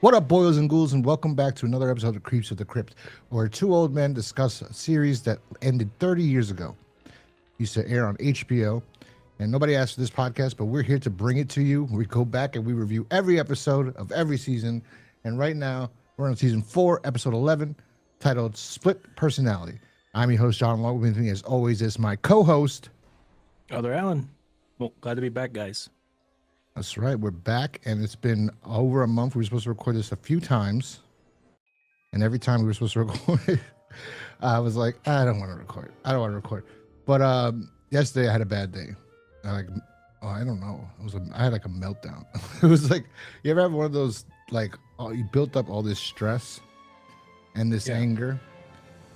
What up, boils and ghouls, and welcome back to another episode of Creeps with the Crypt, where two old men discuss a series that ended 30 years ago. Used to air on HBO, and nobody asked for this podcast, but we're here to bring it to you. We go back and we review every episode of every season, and right now we're on season 4, episode 11, titled Split Personality. I'm your host, John Long. With me, as always, is my co-host, Other Alan. Well, glad to be back, guys. That's right. We're back, and it's been over a month. We were supposed to record this a few times, and every time we were supposed to record it, I was like, I don't want to record. I don't want to record. But yesterday I had a bad day. I don't know. I had like a meltdown. It was like, you ever have one of those, like, you built up all this stress and this anger,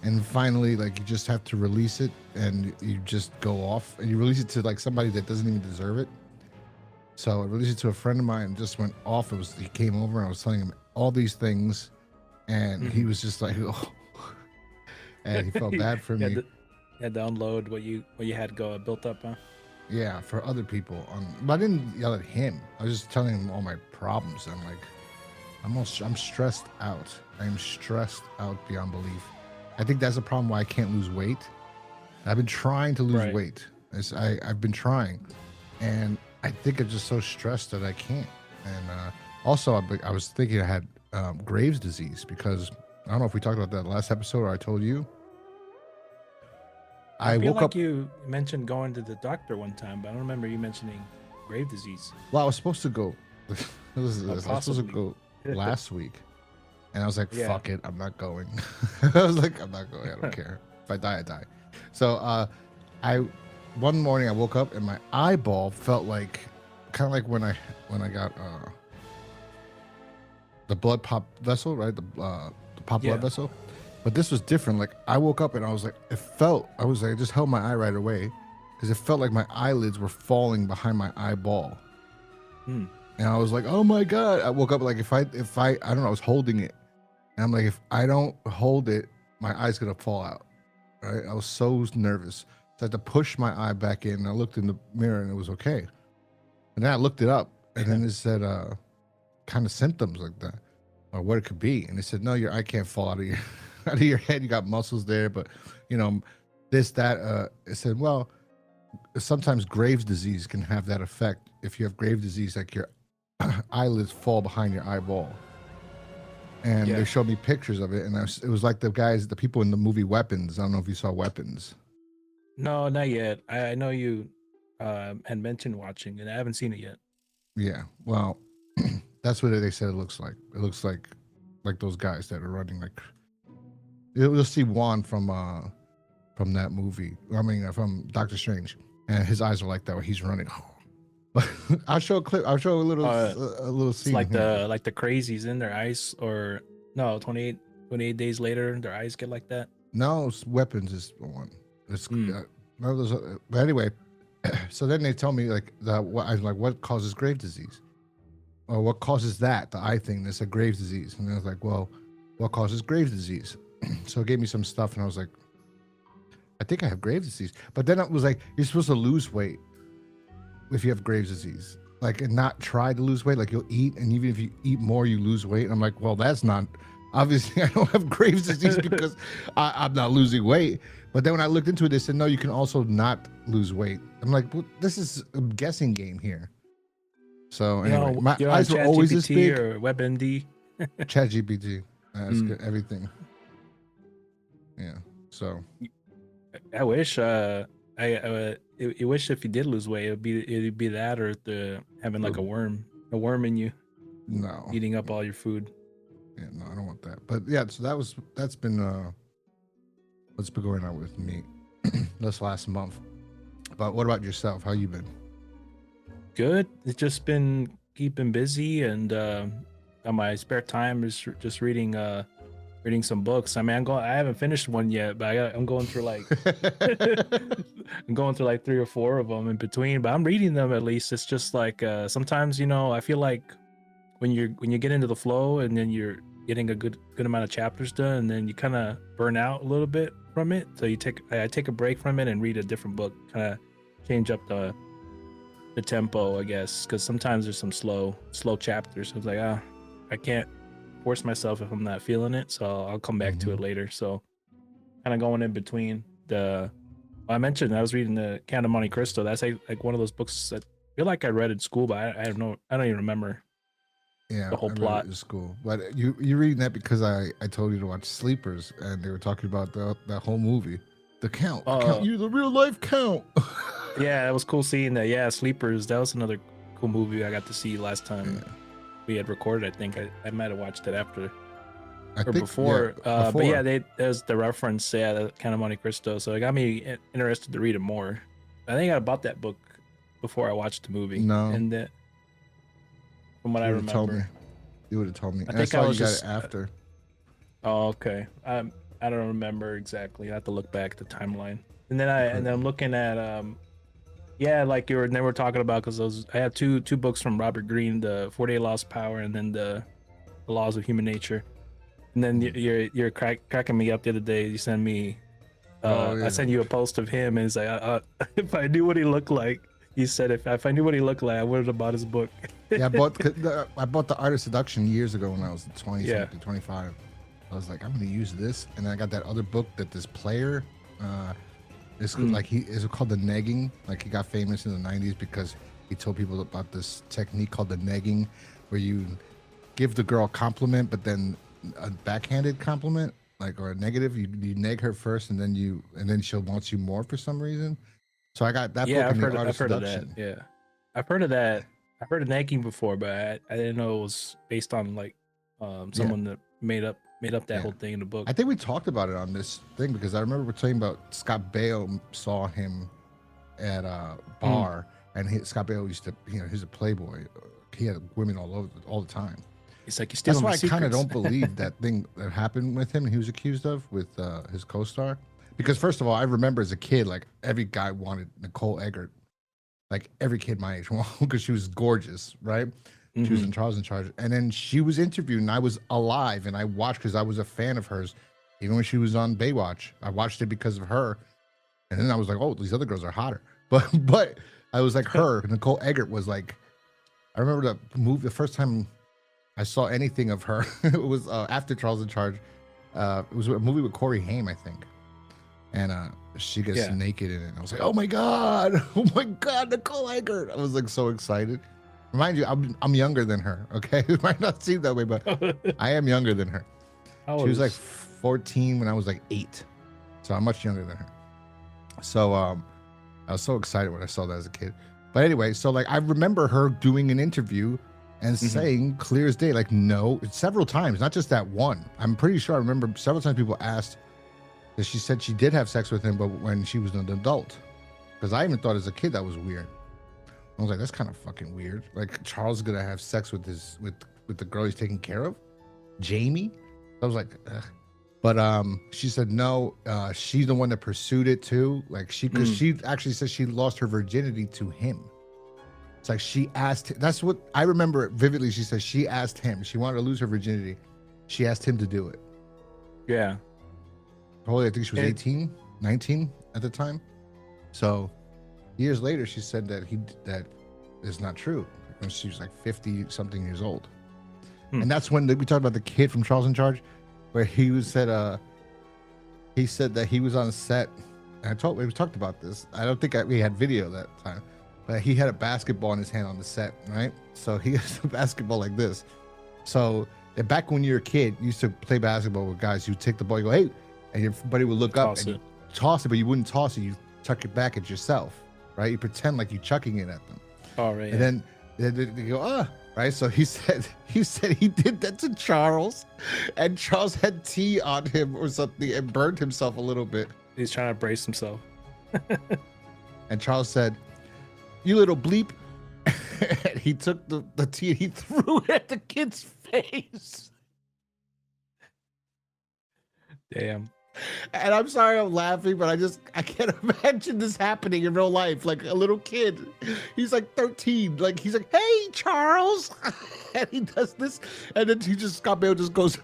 and finally, like, you just have to release it, and you just go off, and you release it to like somebody that doesn't even deserve it. So I released it to a friend of mine and just went off. He came over and I was telling him all these things, and he was just like, oh, and he felt bad for me. You had to unload what you had built up, huh? Yeah, for other people. But I didn't yell at him. I was just telling him all my problems. I'm like, I'm stressed out. I am stressed out beyond belief. I think that's the problem why I can't lose weight. I've been trying to lose weight. I've been trying, and I think I'm just so stressed that I can't. And also, I was thinking I had Graves' disease, because I don't know if we talked about that last episode or I told you. I feel woke like up. You mentioned going to the doctor one time, but I don't remember you mentioning Graves' disease. Well, I was supposed to go. I was supposed to go last week, and I was like, "Fuck it, I'm not going." I was like, "I'm not going. I don't care. If I die, I die." So one morning I woke up and my eyeball felt like, kind of like when I got the blood pop vessel, right? The pop blood vessel. But this was different. Like, I woke up and I was like, I just held my eye right away, because it felt like my eyelids were falling behind my eyeball. And I was like, oh my God. I woke up like, if I don't know, I was holding it. And I'm like, if I don't hold it, my eye's going to fall out. Right? I was so nervous. So I had to push my eye back in, and I looked in the mirror and it was okay. And then I looked it up, and then it said kind of symptoms like that, or what it could be. And it said, no, your eye can't fall out of your head. You got muscles there, but this, that. It said, well, sometimes Graves' disease can have that effect. If you have Graves' disease, like your eyelids fall behind your eyeball. And they showed me pictures of it, and it was like the people in the movie Weapons. I don't know if you saw Weapons. No, not yet. I know you had mentioned watching, and I haven't seen it yet. Yeah, well, that's what they said it looks like. It looks like those guys that are running. Like, you'll see Juan from that movie. I mean, from Doctor Strange, and his eyes are like that when he's running. But I'll show a clip. I'll show a little scene. It's like the crazies in their eyes, or no, 28 days later, their eyes get like that. No, Weapons is one. It's but anyway, so then they tell me what causes Graves' disease, or what causes that, the eye thing. That's a Graves' disease, and I was like, well, what causes Graves' disease? So it gave me some stuff, and I was like, I think I have Graves' disease. But then it was like, you're supposed to lose weight if you have Graves' disease, like, and not try to lose weight. Like, you'll eat, and even if you eat more, you lose weight. And I'm like, well, that's not. Obviously, I don't have Graves' disease because I'm not losing weight. But then when I looked into it, they said, no, you can also not lose weight. I'm like, well, this is a guessing game here. So anyway, my eyes were always this big. Or WebMD. ChatGPT. That's good, everything. Yeah. So. I wish. I wish if you did lose weight, it'd be that, or having like a worm in you. No. Eating up all your food. Yeah, no, I don't want that. But yeah, so that's been what's been going on with me this last month. But what about yourself? How you been? Good. It's just been keeping busy, and on my spare time is just reading some books. I mean, I haven't finished one yet, but I'm going through like I'm going through like 3 or 4 of them in between. But I'm reading them at least. It's just like sometimes, I feel like when you get into the flow, and then you're getting a good amount of chapters done, and then you kind of burn out a little bit from it. So I take a break from it and read a different book, kind of change up the tempo, I guess, because sometimes there's some slow chapters. So it's like, I can't force myself if I'm not feeling it. So I'll come back to it later. So kind of going in between the. I mentioned I was reading the Count of Monte Cristo. That's like one of those books that I feel like I read in school, but I don't know. I don't even remember. Yeah, the whole I read plot it in school. But you reading that because I told you to watch Sleepers, and they were talking about the whole movie, the Count, you the real life Count. Yeah, it was cool seeing that. Yeah, Sleepers. That was another cool movie I got to see last time we had recorded. I think I might have watched it after or before. But yeah, there's the reference. Yeah, the Count of Monte Cristo. So it got me interested to read it more. I think I bought that book before I watched the movie. No, and that. From what I remember, you would have told me. I think I was you just got it after. Oh, okay. I don't remember exactly. I have to look back at the timeline. And then I'm looking at like you were never talking about, because I have two books from Robert Greene, the 48 Laws of Power, and then the Laws of Human Nature. And then you're cracking me up the other day. You sent me I sent you a post of him, and he's like, if I knew what he looked like. He said, if I knew what he looked like, I would have bought his book. Yeah, I bought the Art of Seduction years ago when I was 20 something, 25. I was like, I'm gonna use this, and then I got that other book that this player, like he is called the negging. Like he got famous in the 90s because he told people about this technique called the negging, where you give the girl a compliment, but then a backhanded compliment, like, or a negative. You neg her first, and then she'll want you more for some reason. So I got that book. I've heard of that. Yeah, I've heard of that. I've heard of nagging before, but I didn't know it was based on like someone that made up that whole thing in the book. I think we talked about it on this thing because I remember we're talking about Scott Baio saw him at a bar, and Scott Baio used to, he's a playboy. He had women all the time. He's like, that's why I kind of don't believe that thing that happened with him. He was accused of with his co-star. Because first of all, I remember as a kid, like every guy wanted Nicole Eggert, like every kid my age, because she was gorgeous, right? She was in Charles in Charge, and then she was interviewed, and I was alive, and I watched because I was a fan of hers, even when she was on Baywatch. I watched it because of her, and then I was like, oh, these other girls are hotter, but I was like her. Nicole Eggert was like, I remember the first time I saw anything of her, it was after Charles in Charge. It was a movie with Corey Haim, I think. And she gets naked in it. And I was like, oh my God, Nicole Eggert. I was like so excited. Remind you, I'm younger than her, okay? It might not seem that way, but I am younger than her. She was like 14 when I was like 8. So I'm much younger than her. So I was so excited when I saw that as a kid. But anyway, so like I remember her doing an interview and saying clear as day, like, no, several times, not just that one. I'm pretty sure I remember several times people asked, because she said she did have sex with him, but when she was an adult. Because I even thought as a kid that was weird. I was like, that's kind of fucking weird. Like Charles is gonna have sex with the girl he's taking care of, Jamie. I was like, ugh. But she said no. She's the one that pursued it too. Like because she actually said she lost her virginity to him. It's like she asked. That's what I remember vividly. She said she asked him. She wanted to lose her virginity. She asked him to do it. Yeah. Probably, I think she was 18, 19 at the time. So years later, she said that that is not true. When she was like 50 something years old. And that's when we talked about the kid from Charles in Charge, where he said that he was on set. And we talked about this. I don't think we had video that time, but he had a basketball in his hand on the set, right? So he has a basketball like this. So back when you were a kid, you used to play basketball with guys. You take the ball, you go, hey. And your buddy would look up and toss it, but you wouldn't toss it. You chuck it back at yourself, right? You pretend like you're chucking it at them. Oh, right. And then they go, right? So he said he did that to Charles, and Charles had tea on him or something and burned himself a little bit. He's trying to brace himself. And Charles said, you little bleep. And he took the tea and he threw it at the kid's face. Damn. And I'm sorry I'm laughing, but I can't imagine this happening in real life. Like a little kid, he's like 13. Like he's like, hey, Charles. And he does this. And then Scott Baio just goes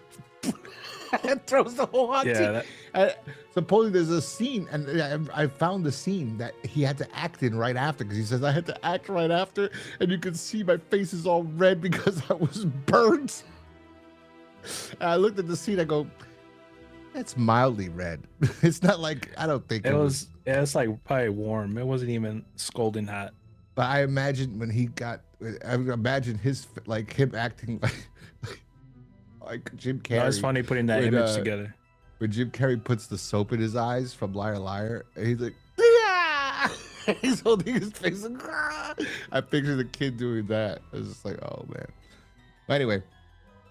and throws the whole hot tea. Supposedly there's a scene, and I found the scene that he had to act in right after, because he says, I had to act right after. And you can see my face is all red because I was burnt. I looked at the scene. I go, it's mildly red. It's not like I don't think it was. Yeah, it's like probably warm. It wasn't even scalding hot. But I imagine when he got, I imagine his like him acting like Jim Carrey. No, it's funny putting that image together. When Jim Carrey puts the soap in his eyes from Liar Liar, and he's like, yeah, he's holding his face. Like, ah! I picture the kid doing that. I was just like, oh man. But anyway,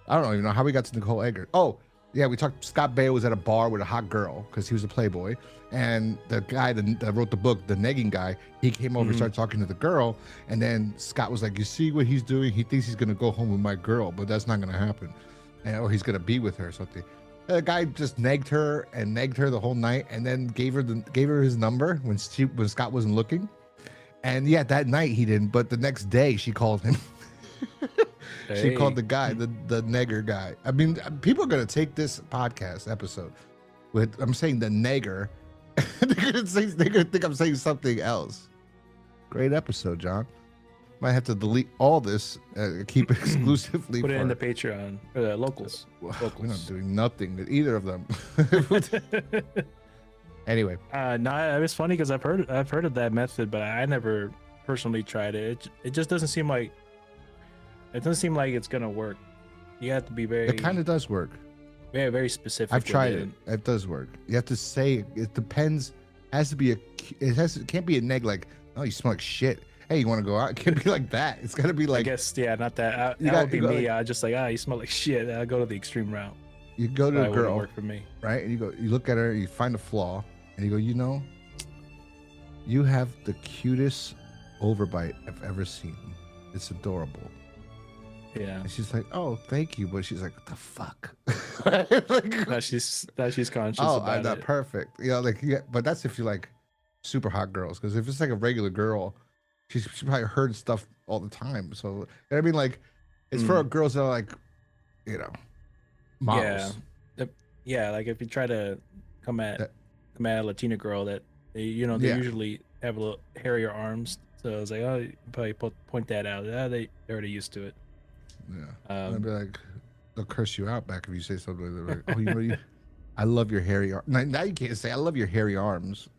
I don't even know how we got to Nicole Eggert. Oh, yeah, we talked. Scott Baio was at a bar with a hot girl because he was a playboy, and the guy that wrote the book, the negging guy, he came over and started talking to the girl, and then Scott was like, "You see what he's doing? He thinks he's gonna go home with my girl, but that's not gonna happen, or he's gonna be with her or something." And the guy just negged her the whole night, and then gave her his number when Scott wasn't looking, and yeah, that night he didn't, but the next day she called him. She called the guy, the negger guy. I mean, people are gonna take this podcast episode with I'm saying the negger. They're gonna think I'm saying something else. Great episode, John. Might have to delete all this, keep it exclusively. Put it in the Patreon for the locals. We're not doing nothing with either of them. Anyway, no, it was funny because I've heard of that method, but I never personally tried it. It just doesn't seem like. It doesn't seem like it's gonna work. You have to be very. It kind of does work. Very, very specific. I've tried it. It does work. You have to say it depends. Has to be it can't be a neg like, oh, you smell like shit. Hey, you want to go out? It can't be like that. It's gotta be like. I guess not that. That would be me. I just like you smell like shit. I go to the extreme route. You go to a girl. Work for me, right? And you look at her, you find a flaw, and you go, you have the cutest overbite I've ever seen. It's adorable. Yeah. And she's like, oh, thank you. But she's like, what the fuck? Like, now she's conscious about I'm not it. perfect. But that's if you like super hot girls. Because if it's like a regular girl, she probably heard stuff all the time. So, I mean, like, it's for girls that are like, models. Yeah. Like if you try to come at a Latina girl that, they usually have a little hairier arms. So I was like, oh, you probably point that out. They're already used to it. Yeah, I'd be like, they'll curse you out back if you say something like, oh, I love your hairy arms. Now you can't say I love your hairy arms.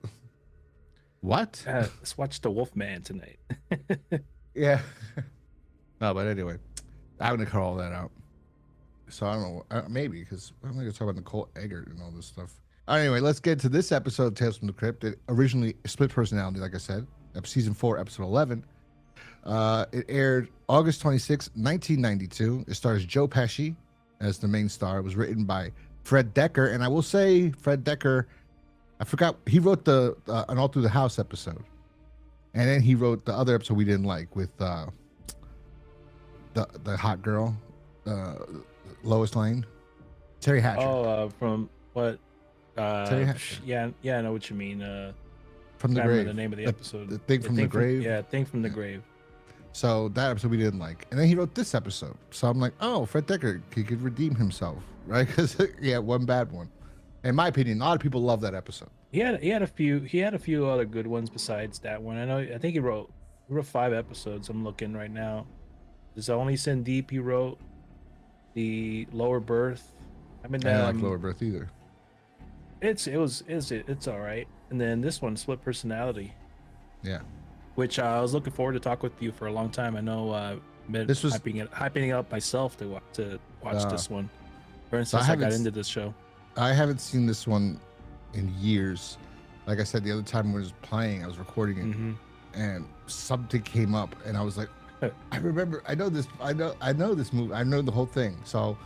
What? Let's watch The Wolfman tonight. Yeah. No, but anyway, I'm gonna cut all that out. So I don't know, maybe because I'm gonna talk about Nicole Eggert and all this stuff. Anyway, let's get to this episode of Tales from the Crypt. It originally split personality, like I said, season 4, episode 11. It aired August 26, 1992. It stars Joe Pesci as the main star. It was written by Fred Dekker, and I will say Fred Dekker, I forgot, he wrote the an All Through the House episode, and then he wrote the other episode we didn't like with the hot girl, Lois Lane, Terry Hatcher. Oh, from what? Terry Hatcher. Yeah, I know what you mean. From the I grave. remember the name of the episode. The thing from the grave. Thing from the grave. So that episode we didn't like, and then he wrote this episode. So I'm like, oh, Fred Dekker, he could redeem himself, right? Because he had one bad one. In my opinion, a lot of people love that episode. He had a few other good ones besides that one. I think he wrote 5 episodes. I'm looking right now. There's Only Sin Deep. He wrote the Lower Berth. I mean, I didn't like Lower Berth either. It's all right. And then this one, Split Personality. Yeah. Which I was looking forward to talk with you for a long time. I know this was hyping it up myself to watch this one. For instance, I got into this show. I haven't seen this one in years. Like I said, the other time I was playing, I was recording it, and something came up, and I was like, I remember, I know this movie, I know the whole thing. So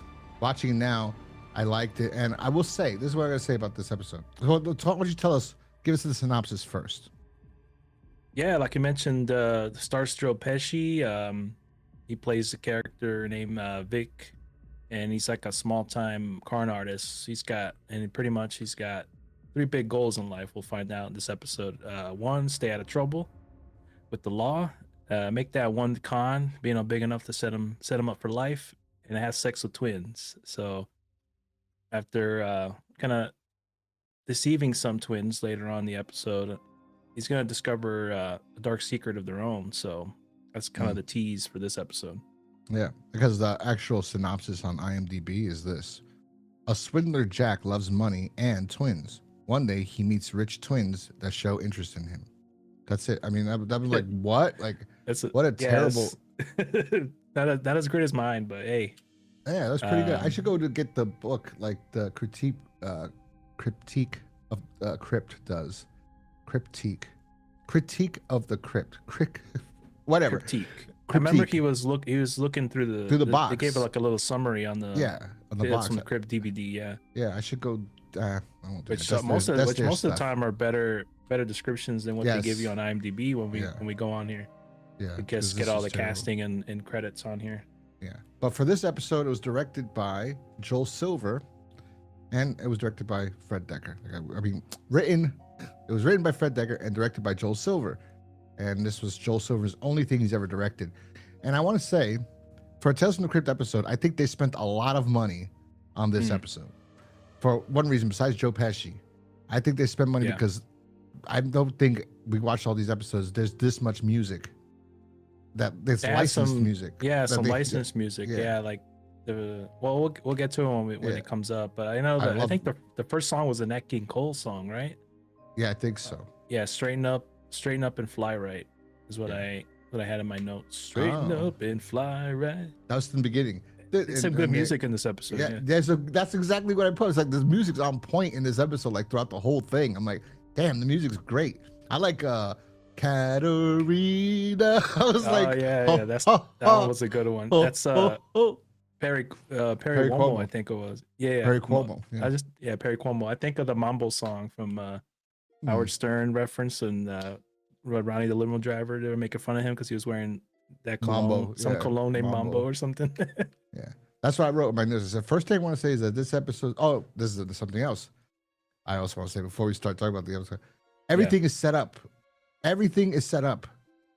watching it now, I liked it, and I will say, this is what I'm gonna say about this episode. Why don't you tell us? Give us the synopsis first. Yeah, like you mentioned, the stars Joe Pesci. He plays a character named Vic, and he's like a small-time con artist. He's got 3 big goals in life. We'll find out in this episode. 1, stay out of trouble with the law. Make that one con big enough to set him up for life, and have sex with twins. So after kind of deceiving some twins later on in the episode, he's going to discover a dark secret of their own. So that's kind of the tease for this episode. Yeah, because the actual synopsis on IMDb is this. A swindler Jack loves money and twins. One day he meets rich twins that show interest in him. That's it. I mean, that was like what? Like what a terrible. Not as great as mine, but hey. Yeah, that's pretty good. I should go to get the book, like the critique of Crypt does. Critique of the Crypt. Whatever. Critique. I remember he was looking through the box. They gave like a little summary on the on the box from the Crypt DVD. Yeah. Yeah, I should go. I won't do Which that. most of the time are better descriptions than what they give you on IMDb when we go on here. Yeah, we just get all the casting and credits on here. Yeah, but for this episode, it was directed by Joel Silver, and it was directed by Fred Dekker. I mean, it was written by Fred Dekker and directed by Joel Silver, and this was Joel Silver's only thing he's ever directed. And I want to say, for a Tales from the Crypt episode, I think they spent a lot of money on this episode. For one reason, besides Joe Pesci, I think they spent money because I don't think we watched all these episodes. There's this much music. There's licensed music. Yeah, some licensed music. Yeah, like we'll get to it when it comes up. But I know that I think the first song was a Nat King Cole song, right? Yeah, I think so. Yeah, straighten up and fly right is what I had in my notes. Straighten up and fly right. That was in the beginning. It's some good music in this episode. Yeah, that's exactly what I put. It's like the music's on point in this episode, like throughout the whole thing. I'm like, damn, the music's great. I like Katerina. I was like, that one was a good one. That's Perry Cuomo, I think it was. Yeah, Perry Cuomo. Yeah. Perry Cuomo. I think of the Mambo song from Howard Stern reference and Ronnie the limo driver. They were making fun of him because he was wearing that cologne, cologne named Mambo or something. Yeah, that's what I wrote in my notes. The first thing I want to say is that this episode. Oh, this is something else. I also want to say before we start talking about the episode, everything is set up. Everything is set up,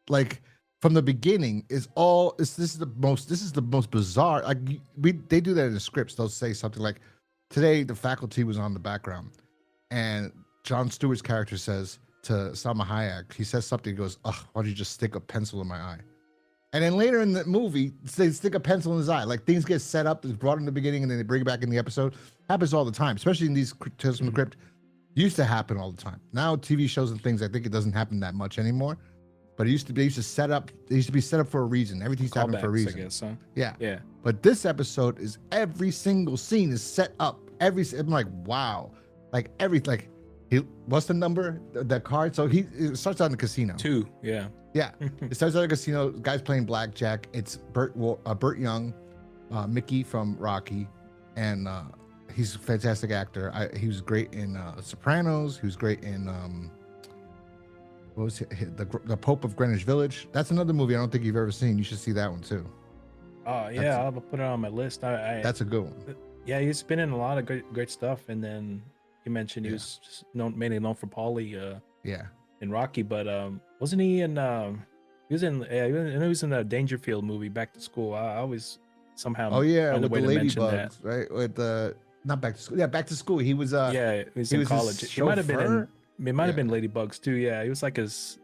like from the beginning. This is the most bizarre. Like they do that in the scripts. They'll say something like, "Today the faculty was on the background," and Jon Stewart's character says to Salma Hayek, he says something. He goes, "Ugh, why don't you just stick a pencil in my eye?" And then later in the movie, they stick a pencil in his eye. Like things get set up, it's brought in the beginning, and then they bring it back in the episode. Happens all the time, especially in these Tales from the Crypt. Used to happen all the time. Now TV shows and things, I think it doesn't happen that much anymore. But it used to be. They used to set up. They used to be set up for a reason. Everything's happening for a reason. I guess, huh? Yeah. But this episode is every single scene is set up. I'm like, wow. Like what's the number? The card. So it starts out in the casino. 2. Yeah. Yeah. It starts out in the casino. Guys playing blackjack. It's Burt Young, Mickey from Rocky, and he's a fantastic actor. He was great in Sopranos. He was great in what was it? The Pope of Greenwich Village. That's another movie I don't think you've ever seen. You should see that one too. Oh yeah, I'll put it on my list. That's a good one. Yeah, he's been in a lot of great stuff, and then you mentioned he was just mainly known for Paulie. In Rocky, but wasn't he in? He was in. I know he was in the Dangerfield movie, Back to School. I always somehow. Oh yeah, with the ladybugs, right? With the not Back to School. Yeah, Back to School. He was. He was in college. He might have been in. It might have been Ladybugs too. Yeah, he was like his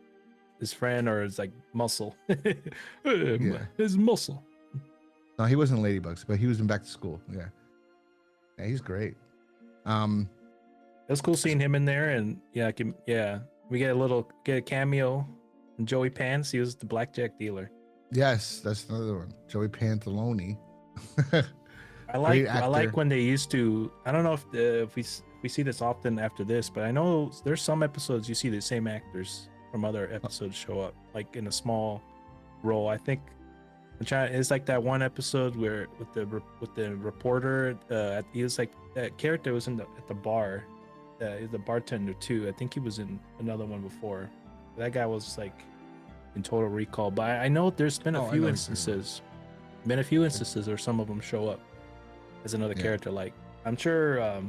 friend or his like muscle. His muscle. No, he wasn't Ladybugs, but he was in Back to School. Yeah, he's great. It was cool seeing him in there, and we get a cameo from Joey Pants. He was the blackjack dealer. Yes, that's another one. Joey Pantalone. I like when they used to. I don't know if we see this often after this, but I know there's some episodes you see the same actors from other episodes show up, like in a small role. I think it's like that one episode where with the reporter, he was like that character was at the bar. He's the bartender too. I think he was in another one before. That guy was like in Total Recall. But I know there's been a few instances where some of them show up as another character. Like I'm sure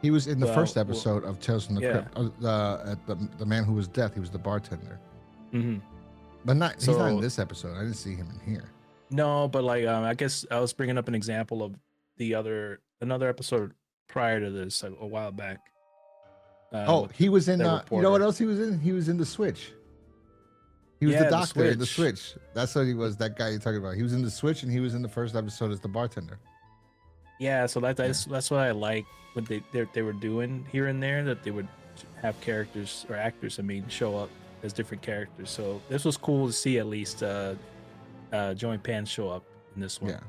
he was in the first episode of Tales from the Crypt. The man who was death. He was the bartender. Mm-hmm. But he's not in this episode. I didn't see him in here. No, but like I guess I was bringing up an example of another episode prior to this a while back. He was in. You know what else he was in? He was in The Switch. He was the doctor in The Switch. That's what he was. That guy you're talking about. He was in The Switch, and he was in the first episode as the bartender. Yeah, so that's what I like what they were doing here and there, that they would have characters or actors, I mean, show up as different characters. So this was cool to see at least Joey Pan show up in this one. Yeah.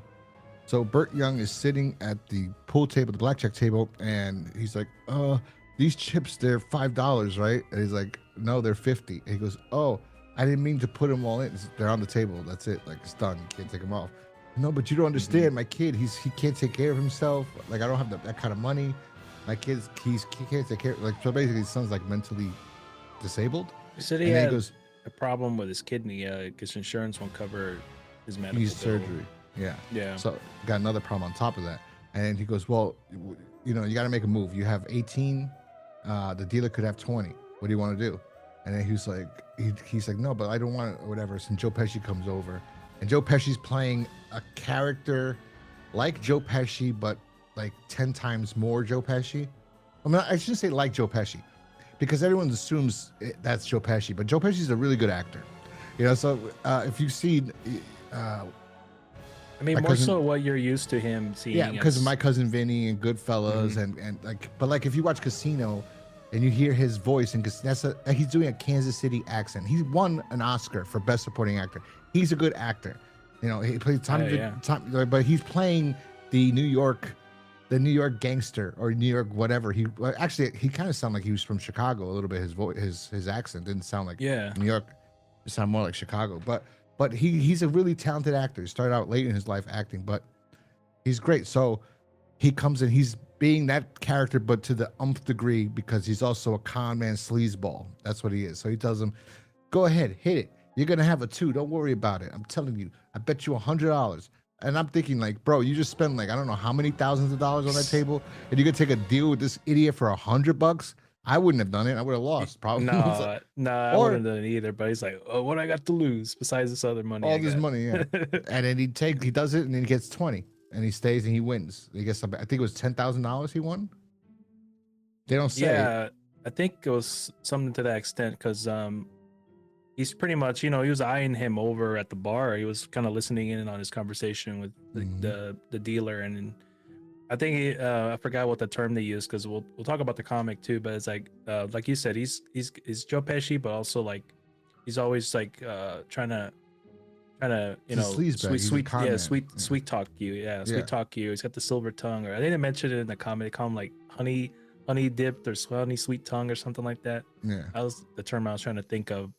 So Burt Young is sitting at the pool table, the blackjack table, and he's like, these chips, they're $5, right? And he's like, no, they're 50. And he goes, oh, I didn't mean to put them all in. They're on the table. That's it. Like, it's done. You can't take them off. No, but you don't understand. My kid, he can't take care of himself. Like, I don't have that kind of money. My kid's he can't take care. Like, so basically, his son's like mentally disabled. He said he had a problem with his kidney because insurance won't cover his medical bill. Surgery. Yeah. Yeah. So got another problem on top of that. And he goes, well, you know, you got to make a move. You have 18. The dealer could have 20. What do you want to do? And then he's like, no, but I don't want it or whatever. So Joe Pesci comes over, and Joe Pesci's playing a character like Joe Pesci, but like 10 times more Joe Pesci. I mean, I shouldn't say like Joe Pesci, because everyone assumes that's Joe Pesci, but Joe Pesci's a really good actor. You know, so if you've seen, I mean, more so what you're used to him seeing. Yeah, because of My Cousin Vinny and Goodfellas, and like, but like if you watch Casino, and you hear his voice, and he's doing a Kansas City accent. He won an Oscar for Best Supporting Actor. He's a good actor. You know, he plays but he's playing the New York gangster or New York whatever. He kind of sounded like he was from Chicago a little bit. His voice, his accent didn't sound like New York. It sounded more like Chicago. But he's a really talented actor. He started out late in his life acting, but he's great. So he comes in, he's being that character, but to the umph degree, because he's also a con man sleazeball. That's what he is. So he tells him, go ahead, hit it. You're going to have a 2. Don't worry about it. I'm telling you, I bet you $100. And I'm thinking like, bro, you just spent like, I don't know how many thousands of dollars on that table. And you're going to take a deal with this idiot for $100? I wouldn't have done it. I would have lost probably. No, I wouldn't have done it either. But he's like, oh, what I got to lose besides this other money? All this money, yeah. And then he does it, and then he gets 20. And he stays and he wins. He gets, I think it was $10,000 he won. They don't say. Yeah, I think it was something to that extent, because he's pretty much, you know, he was eyeing him over at the bar. He was kind of listening in on his conversation with the dealer, and I think I forgot what the term they used, because we'll talk about the comic too. But it's like you said, he's Joe Pesci, but also like he's always like trying to you know, sweet talk you, sweet talk you. He's got the silver tongue, or I think they mentioned it in the comic. They call him like honey dipped or honey sweet tongue or something like that. Yeah, that was the term I was trying to think of.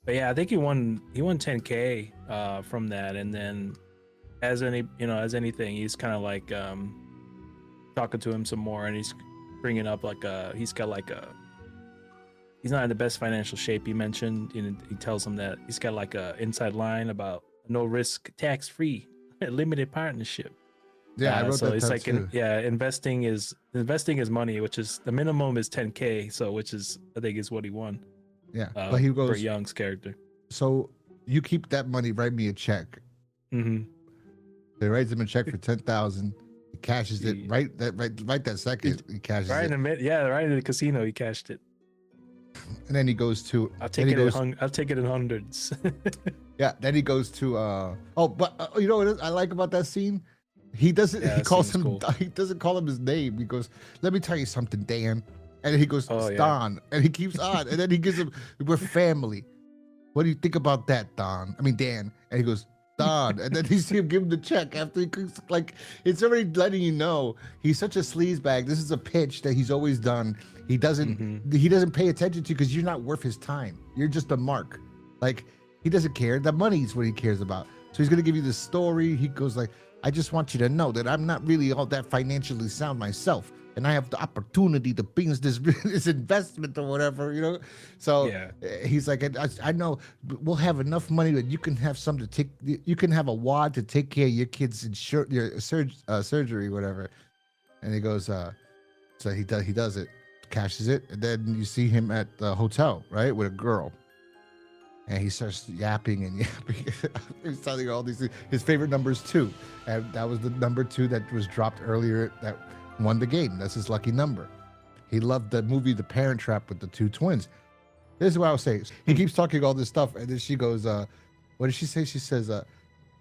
But yeah, I think he won $10K from that, and then as anything, he's kind of like talking to him some more, and he's bringing up like he's not in the best financial shape. He mentioned, and he tells him that he's got like a inside line about no risk, tax free, limited partnership. Yeah, I wrote so that. it's like too. investing is money, which is the minimum is $10K. So which is, I think, is what he won. Yeah, but he goes, for Young's character. So you keep that money. Write me a check. Mm-hmm. They writes him a check for $10,000. He cashes it right that second. He cashes it. Right in the casino. He cashed it. And then he goes to. I'll take it in hundreds. Yeah. Then he goes to. But you know what I like about that scene? He doesn't. He calls him. Cool. He doesn't call him his name. He goes, "Let me tell you something, Dan." And he goes, Don. And he keeps on. And then he gives him, "We're family. What do you think about that, Don? I mean, Dan." And he goes, "Don." And then you see him give him the check after he cooks. Like, it's already letting you know he's such a sleazebag. This is a pitch that he's always done. He doesn't pay attention to you because you're not worth his time. You're just a mark. Like, he doesn't care. The money's what he cares about. So he's going to give you the story. He goes like, "I just want you to know that I'm not really all that financially sound myself. And I have the opportunity to bring this investment or whatever, you know." So he's like, I know we'll have enough money that you can have you can have a wad to take care of your kids' surgery, whatever. And he goes, so he does it, cashes it, and then you see him at the hotel, right, with a girl. And he starts yapping and yapping. He's telling all these things. His favorite number is 2. And that was the number 2 that was dropped earlier that won the game. That's his lucky number. He loved the movie The Parent Trap with the 2 twins. This is what I was saying. He keeps talking all this stuff, and then she goes, what did she say? She says,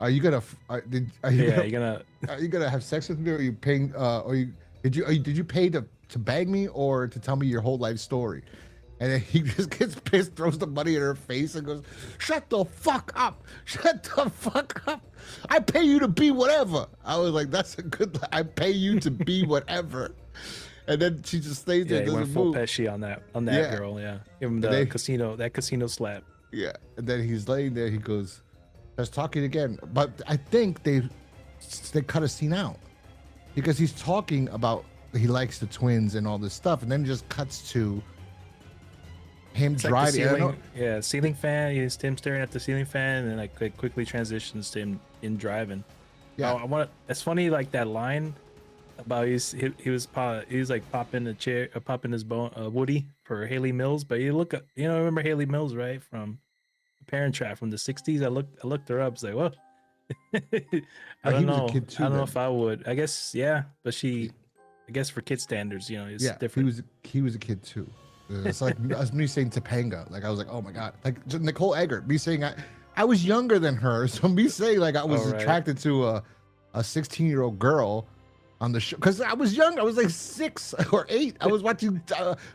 Are you gonna? Are you Yeah, gonna, you're gonna. are you gonna have sex with me, or are you paying? Or you did you pay to bag me, or to tell me your whole life story? And then he just gets pissed, throws the money in her face, and goes, "Shut the fuck up! Shut the fuck up! I pay you to be whatever." I was like, "That's a good. I pay you to be whatever." And then she just stays there, Yeah, he went doesn't full move. Pesci on that Yeah. girl. Yeah, give him And the casino slap. Yeah, and then he's laying there. He goes, "Let's talking again." But I think they cut a scene out because he's talking about he likes the twins and all this stuff, and then it just cuts to him It's like the driving. ceiling fan. He's him staring at the ceiling fan, and then like it quickly transitions to him in driving. Yeah. I want. It's funny, like that line about he was like popping a chair, popping his bone, Woody for Haley Mills. But you look up, remember Haley Mills, right, from Parent Trap from the '60s? I looked her up. It's like, what? I don't he was a know. kid too, I don't know then. if I would. I guess yeah, but I guess for kid standards, it's Yeah, different. he was a kid too. It's like us me saying Topanga. Like I was like, oh my god. Like Nicole Eggert. Me saying I was younger than her, so me saying like I was Oh, right. attracted to a 16-year-old girl on the show because I was young. I was like 6 or 8. I was watching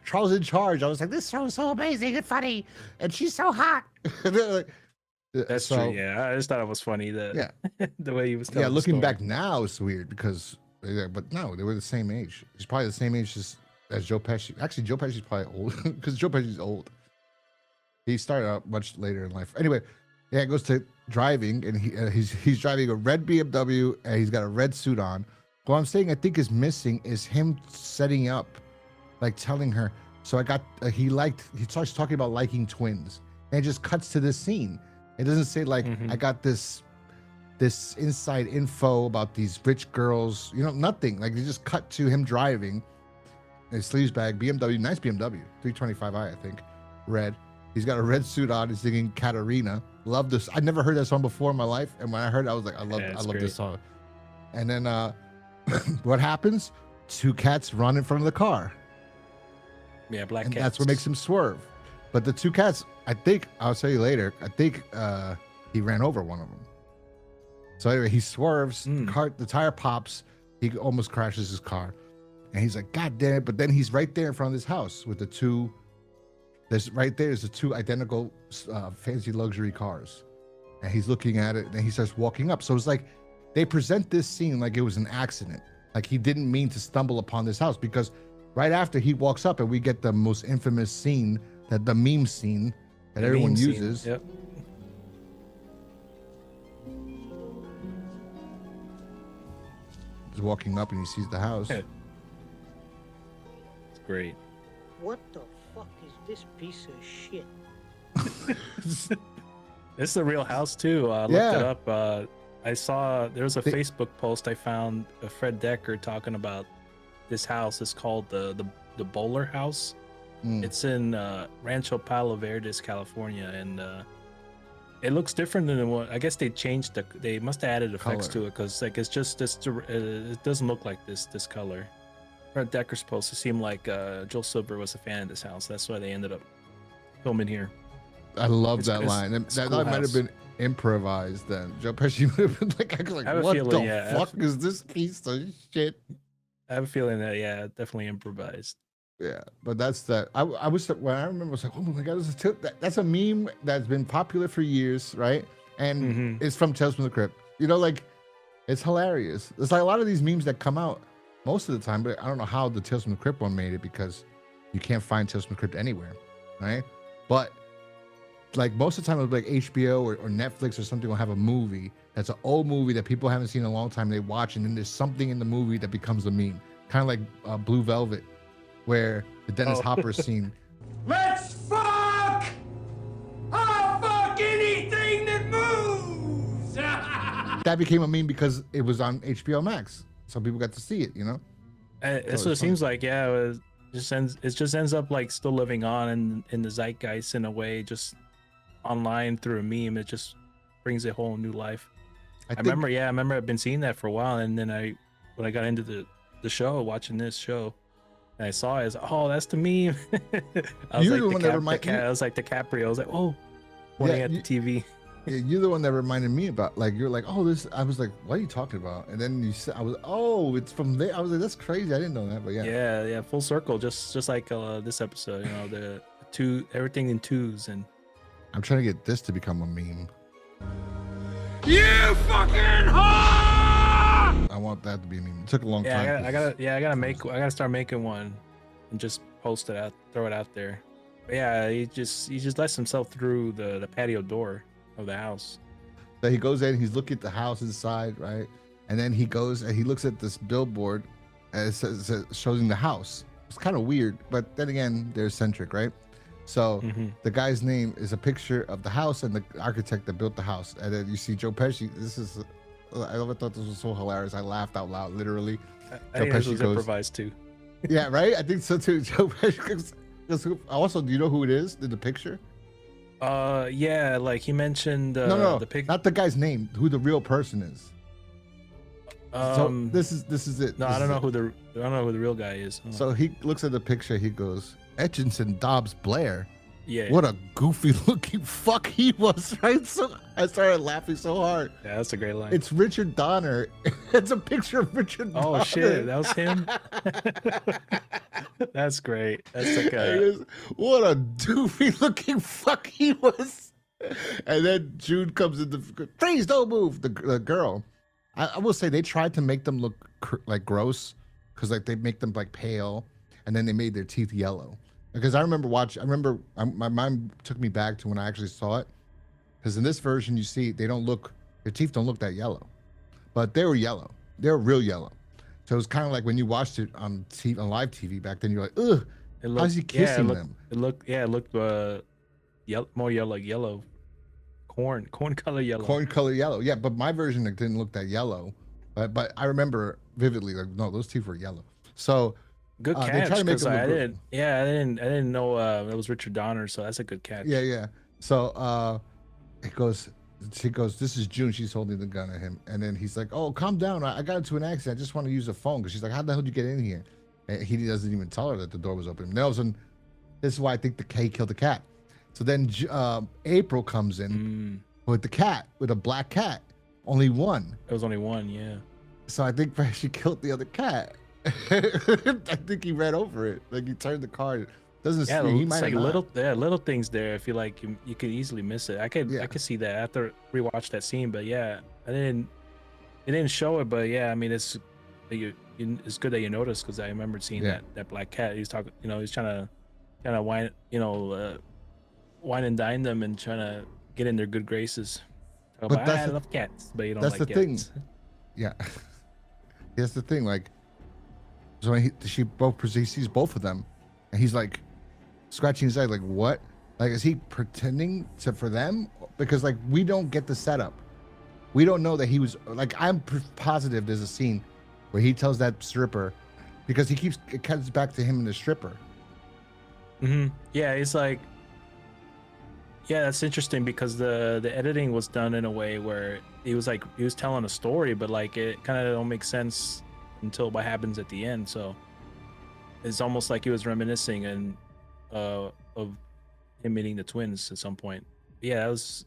Charles in Charge. I was like, this show is so amazing and funny, and she's so hot. That's true. Yeah, I just thought it was funny the the way he was telling. Yeah, the looking story. back now, it's weird because, but no, they were the same age. He's probably the same age as Joe Pesci. Actually, Joe Pesci's probably old because Joe Pesci's old. He started out much later in life. Anyway, yeah, it goes to driving, and he's driving a red BMW, and he's got a red suit on. What I'm saying I think is missing is him setting up, like telling her. So I got he starts talking about liking twins, and it just cuts to this scene. It doesn't say like I got this inside info about these rich girls, nothing. Like they just cut to him driving a sleeves bag BMW, nice BMW, 325i, I think, red. He's got a red suit on. He's singing Katarina. Love this. I'd never heard that song before in my life, and when I heard it, I was like, I love this song. And then what happens? 2 cats run in front of the car. Yeah, black and cats. that's what makes him swerve. But the 2 cats, I think, I'll tell you later, I think he ran over one of them. So anyway, he swerves, the tire pops, he almost crashes his car. And he's like, God damn it. But then he's right there in front of his house with the 2, there's the 2 identical fancy luxury cars. And he's looking at it, and then he starts walking up. So it's like, they present this scene like it was an accident. Like he didn't mean to stumble upon this house, because right after he walks up and we get the most infamous scene, the meme scene that everyone uses. Yep. He's walking up and he sees the house. It's great. What the fuck is this piece of shit? This is a real house too. I looked it up. I saw there was a Facebook post I found of Fred Dekker talking about this house. It's called the Bowler House. It's in Rancho Palo Verdes, California, and it looks different than what I guess they changed. They must have added effects to it, because like it's just this. It doesn't look like this color. Fred Dekker's supposed to seem like Joel Silver was a fan of this house. That's why they ended up filming here. I love that line. That cool might have been improvised then. Joe Pesci would have been like what the fuck is this piece of shit? I have a feeling that, yeah, definitely improvised. Yeah, but that's that. I was when I remember, I was like, oh my god, that's a meme that's been popular for years, right? And it's from Tales from the Crypt. Like it's hilarious. It's like a lot of these memes that come out most of the time, but I don't know how the Tales from the Crypt one made it, because you can't find Tales from the Crypt anywhere, right? But like most of the time, it was like HBO or Netflix or something will have a movie that's an old movie that people haven't seen in a long time. They watch, and then there's something in the movie that becomes a meme, kind of like Blue Velvet, where the Dennis Hopper scene. Let's fuck! I'll fuck anything that moves! That became a meme because it was on HBO Max, so people got to see it. That's what it seems like. Yeah, it just ends up like still living on in the zeitgeist in a way, just online through a meme. It just brings a whole new life. I remember I've been seeing that for a while, and then when I got into the show, watching this show, and I saw it, I was like, oh, that's the meme. I was like DiCaprio. I was like, oh, pointing at the TV. Yeah, you're the one that reminded me about, like, you're like, oh, this. I was like, what are you talking about? And then you said, I was, oh, it's from there. I was like, that's crazy. I didn't know that, but yeah. Yeah, full circle, just like this episode. You know, the two, everything in twos, and I'm trying to get this to become a meme. You fucking whore! I want that to be a meme. It took a long yeah, time. I gotta start making one, and just post it out, throw it out there. But yeah, he just lets himself through the patio door of the house. So he goes in, he's looking at the house inside, right? And then he goes and he looks at this billboard and it says showing the house. It's kind of weird, but then again, they're eccentric, right? So the guy's name is a picture of the house and the architect that built the house. And then you see Joe Pesci. I thought this was so hilarious. I laughed out loud, literally. I think this was improvised too. Yeah, right? I think so too. Joe Pesci. Also, do you know who it is in the picture? Yeah, like he mentioned no, the picture. not the guy's name, who the real person is. So this is it. No, I don't know who the real guy is. So he looks at the picture, he goes, Etchinson Dobbs Blair. Yeah. What a goofy looking fuck he was, right? So I started laughing so hard. Yeah, that's a great line. It's Richard Donner. It's a picture of Richard Donner. Oh shit, that was him. That's great. That's like what a doofy looking fuck he was. And then June comes in the please don't move. The girl. I will say they tried to make them look like gross because like they make them like pale, and then they made their teeth yellow. Because I remember my mind took me back to when I actually saw it. Because in this version, you see their teeth don't look that yellow, but they were yellow. They were real yellow. So it was kind of like when you watched it on TV, on live TV back then. You're like, ugh, how's he kissing them? It looked more yellow, like yellow, corn color yellow. Corn color yellow. Yeah, but my version it didn't look that yellow. But I remember vividly, like, no, those teeth were yellow. So. Good catch, because I didn't know it was Richard Donner, so that's a good catch. Yeah. So she goes, this is June. She's holding the gun at him, and then he's like, oh, calm down. I got into an accident. I just want to use a phone. Because she's like, how the hell did you get in here? And he doesn't even tell her that the door was open. And all of a sudden, this is why I think the K killed the cat. So then April comes in with the cat, with a black cat. Only one. It was only one, yeah. So I think she killed the other cat. I think he ran over it. Like he turned the car. Doesn't yeah, he it's might like not. little things there. I feel like you could easily miss it. I could see that after rewatch that scene. But yeah, it didn't show it. But yeah, I mean it's good that you noticed, because I remember seeing that black cat. He's talking, he's trying to wine, wine and dine them and trying to get in their good graces. But I love cats, but you don't like cats. That's the thing. Yeah, that's the thing. Like. So when he sees both of them, and he's like scratching his head, like, what? Like, is he pretending for them? Because like we don't get the setup. We don't know that he was like. I'm positive there's a scene where he tells that stripper, because it cuts back to him and the stripper. Yeah, it's like, yeah, that's interesting, because the editing was done in a way where he was telling a story, but like it kind of don't make sense until what happens at the end. So it's almost like he was reminiscing and of him meeting the twins at some point. Yeah, that was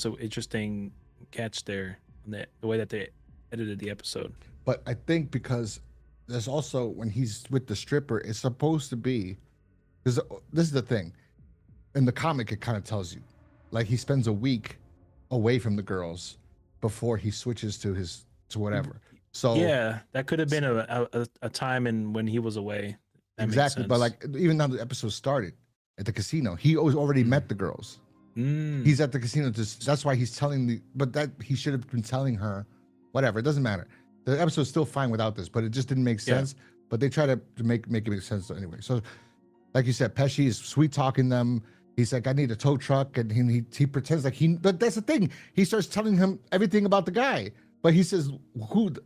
an interesting catch there, the way that they edited the episode. But I think because there's also, when he's with the stripper, it's supposed to be, because this is the thing in the comic, it kind of tells you, like, he spends a week away from the girls before he switches to whatever. So yeah, that could have been a time in when he was away. That exactly, but like even now the episode started at the casino, he already met the girls. He's at the casino. That's why he's telling but that he should have been telling her, whatever. It doesn't matter. The episode's still fine without this, but it just didn't make sense. Yeah. But they try to make it make sense anyway. So, like you said, Pesci is sweet talking them. He's like, I need a tow truck, and he pretends like But that's the thing. He starts telling him everything about the guy. But he says,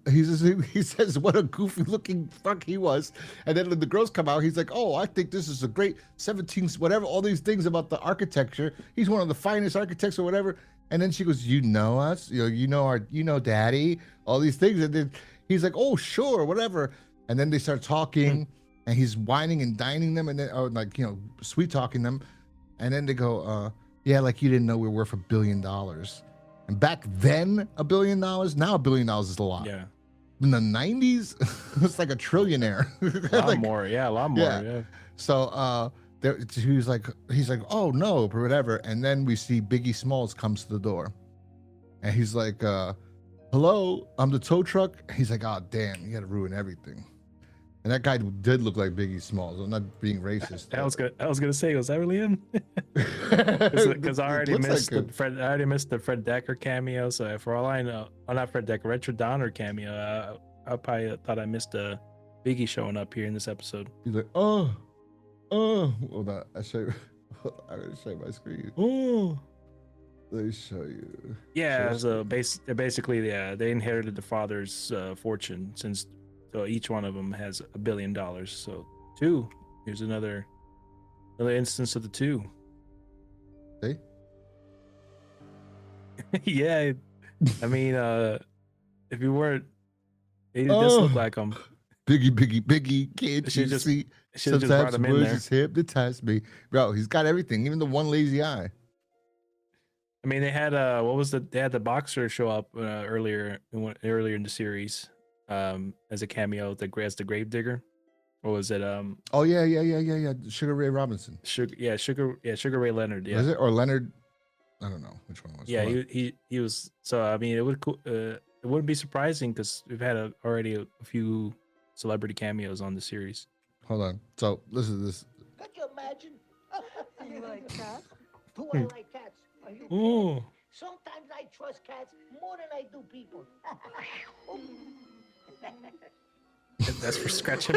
he says, what a goofy looking fuck he was. And then when the girls come out, he's like, oh, I think this is a great 17th, whatever, all these things about the architecture. He's one of the finest architects or whatever. And then she goes, you know us, you know daddy, all these things. And then he's like, oh, sure, whatever. And then they start talking and he's whining and dining them and then, sweet talking them. And then they go, Yeah, like you didn't know we were worth $1 billion. And back then, $1 billion. Now $1 billion is a lot. Yeah. In the 90s, it's like a trillionaire. A lot more. Yeah, a lot more. Yeah. So he's like, oh no, or whatever. And then we see Biggie Smalls comes to the door. And he's like, hello, I'm the tow truck. He's like, oh damn, you gotta ruin everything. And that guy did look like Biggie Smalls. I'm not being racist. I was gonna say, was that really him? Because I already missed the Fred Dekker cameo. So for all I know, not Fred Dekker, Richard Donner cameo. I probably thought I missed a Biggie showing up here in this episode. He's like, hold on, I show you. I gotta show you my screen. Oh, let me show you. Yeah, so basically, they inherited the father's fortune since. So each one of them has $1 billion. So 2. Here's another instance of the 2. See? Yeah, I mean, if you weren't, it does look like him. Biggie, can't you see? Sometimes words just hypnotize me, bro. He's got everything, even the one lazy eye. I mean, they had they had the boxer show up earlier in the series. As a cameo, as the Gravedigger, or was it? Oh yeah. Sugar Ray Robinson. Sugar Ray Leonard. Yeah. Was it or Leonard? I don't know which one it was. Yeah, he was. So I mean, it wouldn't be surprising because we've had already a few celebrity cameos on the series. Hold on. So listen to this. Could you imagine? You like cats? Do I like cats? Are you Ooh. kidding? Sometimes I trust cats more than I do people. That's for scratching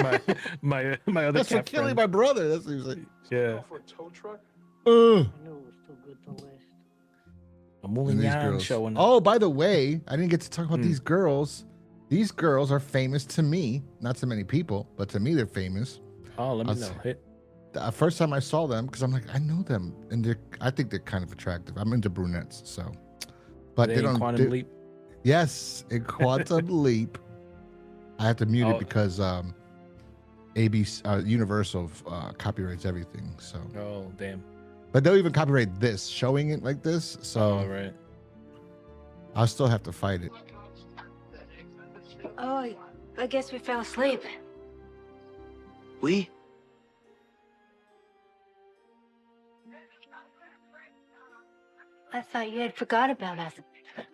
my other That's for cat killing friend. my brother. That's what he was like. Yeah. For a tow truck? I knew it was too good to last. A And Moulin these Yang girls. showing up. Oh, by the way, I didn't get to talk about these girls. These girls are famous to me. Not to many people, but to me, they're famous. Oh, let me I'll know. say- Hit. The first time I saw them, because I'm like, I know them, and I think they're kind of attractive. I'm into brunettes, so. But they don't. Quantum Leap. Yes, in Quantum Leap. I have to mute it because Universal copyrights everything. So. Oh damn. But they'll even copyright this, showing it like this. So. Oh right. I'll still have to fight it. Oh, I guess we fell asleep. We? I thought you had forgot about us.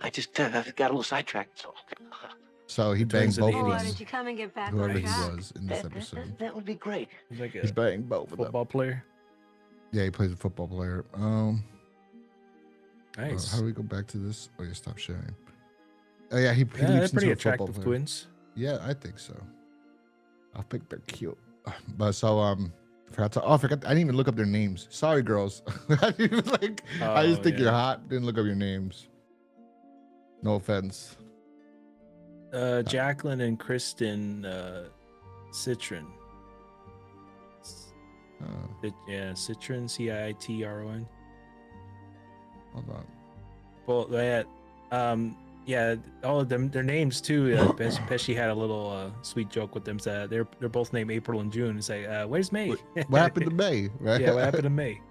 I just got a little sidetracked. So he twins banged of the both of Oh, them. did you come and get back Whoever on he track? was in this episode. That would be great. He's like He's a banging both of them. football player. Yeah, he plays a football player. Nice. How do we go back to this? Oh, yeah, stop sharing. Oh yeah, he Yeah, they're leaps pretty into a football attractive player. twins. Yeah, I think so. I think they're cute. But so I forgot. I didn't even look up their names. Sorry, girls. I didn't even, like. I just think yeah. you're hot. Didn't look up your names. No offense. Jacqueline and Kristen Citron. Citron, Citron. Hold on. Well, all of them, their names too. Pesci had a little sweet joke with them. So they're both named April and June. It's like, where's May? What happened to May? Right? Yeah, what happened to May?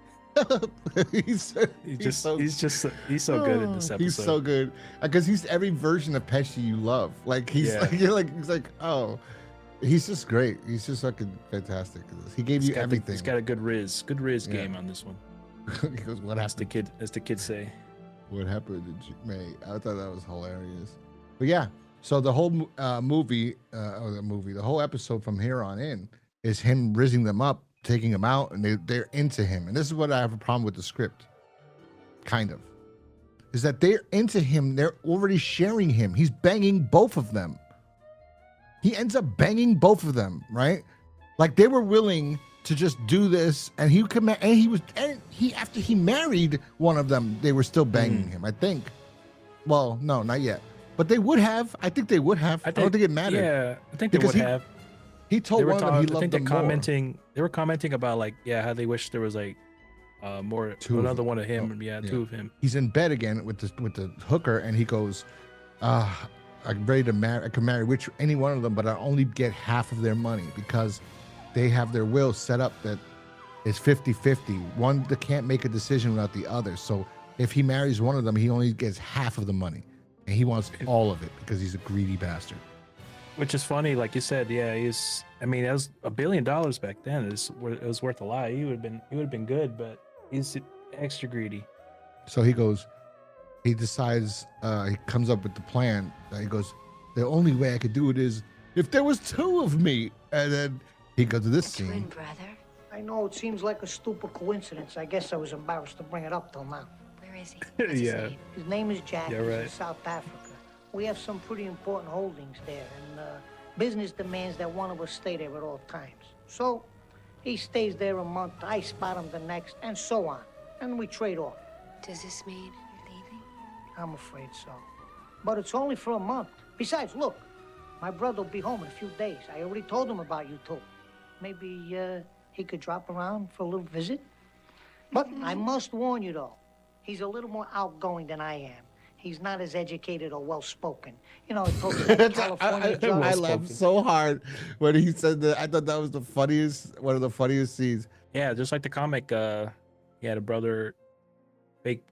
he's so so good in this episode. He's so good because he's every version of Pesci you love. Like he's like he's just great. He's just fucking fantastic. He gave you everything. He's got a good riz game on this one. He goes, what As happened? the kids say. What happened to May? I thought that was hilarious. But yeah, so the whole the whole episode from here on in is him rizzing them up, taking them out, and they're into him. And this is what I have a problem with the script. Kind of. Is that they're into him. They're already sharing him. He's banging both of them. He ends up banging both of them, right? Like they were willing to just do this, and after he married one of them, they were still banging him. I think. Well, no, not yet. But they would have. I think they would have. I don't think it mattered. Yeah, I think they Because would have. He told one of them he loved them more. They were commenting about like, how they wish there was like more another one of him. Two of him. He's in bed again with the hooker, and he goes, I'm ready to marry. I can marry any one of them, but I only get half of their money because they have their will set up that it's 50-50. One that can't make a decision without the other. So if he marries one of them, he only gets half of the money, and he wants all of it because he's a greedy bastard. Which is funny, like you said. Yeah, I mean, that was $1 billion back then. It was worth a lot. He would have been good, but he's extra greedy. So he decides, he comes up with the plan. He goes, the only way I could do it is if there was 2 of me. And then he goes to this Twin scene. brother? I know it seems like a stupid coincidence. I guess I was embarrassed to bring it up till now. Where is he? What's his Yeah. name? His name is Jack. Yeah, He's in right. South Africa. We have some pretty important holdings there, and business demands that one of us stay there at all times. So he stays there a month, I spot him the next, and so on. And we trade off. Does this mean you're leaving? I'm afraid so. But it's only for a month. Besides, look, my brother will be home in a few days. I already told him about you two. Maybe he could drop around for a little visit. But I must warn you, though, he's a little more outgoing than I am. He's not as educated or well-spoken. You know, he talks about California I jokes. laughed so hard when he said that. I thought that was one of the funniest scenes. Yeah, just like the comic. He had a brother, fake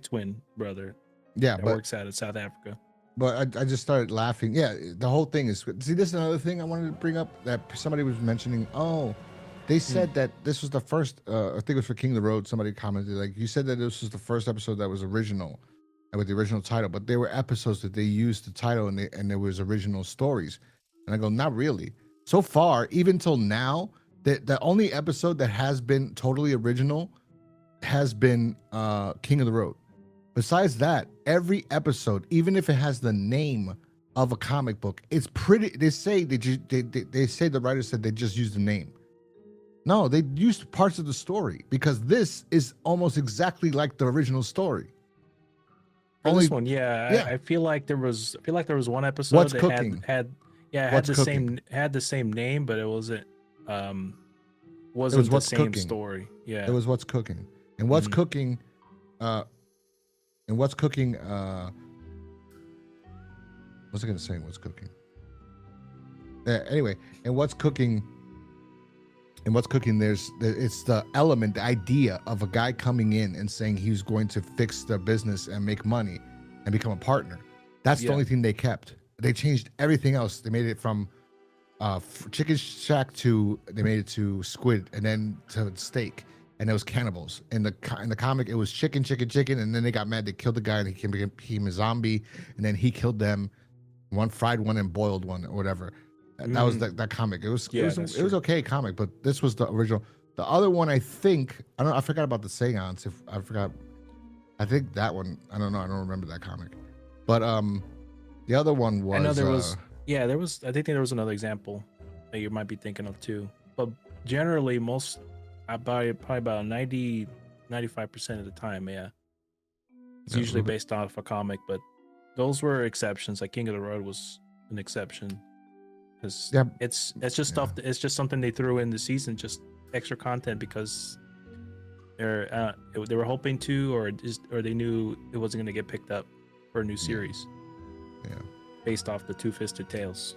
twin brother Yeah, that but works out in South Africa. I just started laughing. Yeah, the whole thing is. See, this is another thing I wanted to bring up that somebody was mentioning. Oh, they said that this was the first. I think it was for King of the Road. Somebody commented like, you said that this was the first episode that was original, and with the original title. But there were episodes that they used the title and there was original stories. And I go, not really. So far, even till now, the only episode that has been totally original has been King of the Road. Besides that, every episode, even if it has the name of a comic book, it's pretty. They say they say the writer said they just used the name. No, they used parts of the story because this is almost exactly like the original story. For this one, yeah. I feel like there was one episode What's that Cooking? had What's the Cooking? had the same name, but it wasn't the What's same Cooking. story. Yeah. It was What's Cooking, and What's Cooking, and What's Cooking. What was I gonna say? What's Cooking? Anyway, and What's Cooking. And What's Cooking, it's the element, the idea of a guy coming in and saying he was going to fix their business and make money and become a partner. That's the only thing they kept. They changed everything else. They made it from Chicken Shack they made it to squid and then to steak. And it was cannibals. In the comic, it was chicken. And then they got mad. They killed the guy and he became a zombie. And then he killed them. One fried one and boiled one or whatever. That was that comic. It was okay comic, but this was the original. The other one, I think, I forgot about the seance. I think that one, I don't know. I don't remember that comic. But the other one was. I know there was. There was. I think there was another example that you might be thinking of too. But generally, probably about 95% of the time, it's usually based off a comic. But those were exceptions. Like King of the Road was an exception. It's just stuff. It's just something they threw in the season, just extra content because they were hoping to, or they knew it wasn't going to get picked up for a new series. Yeah. Based off the Two-Fisted Tales.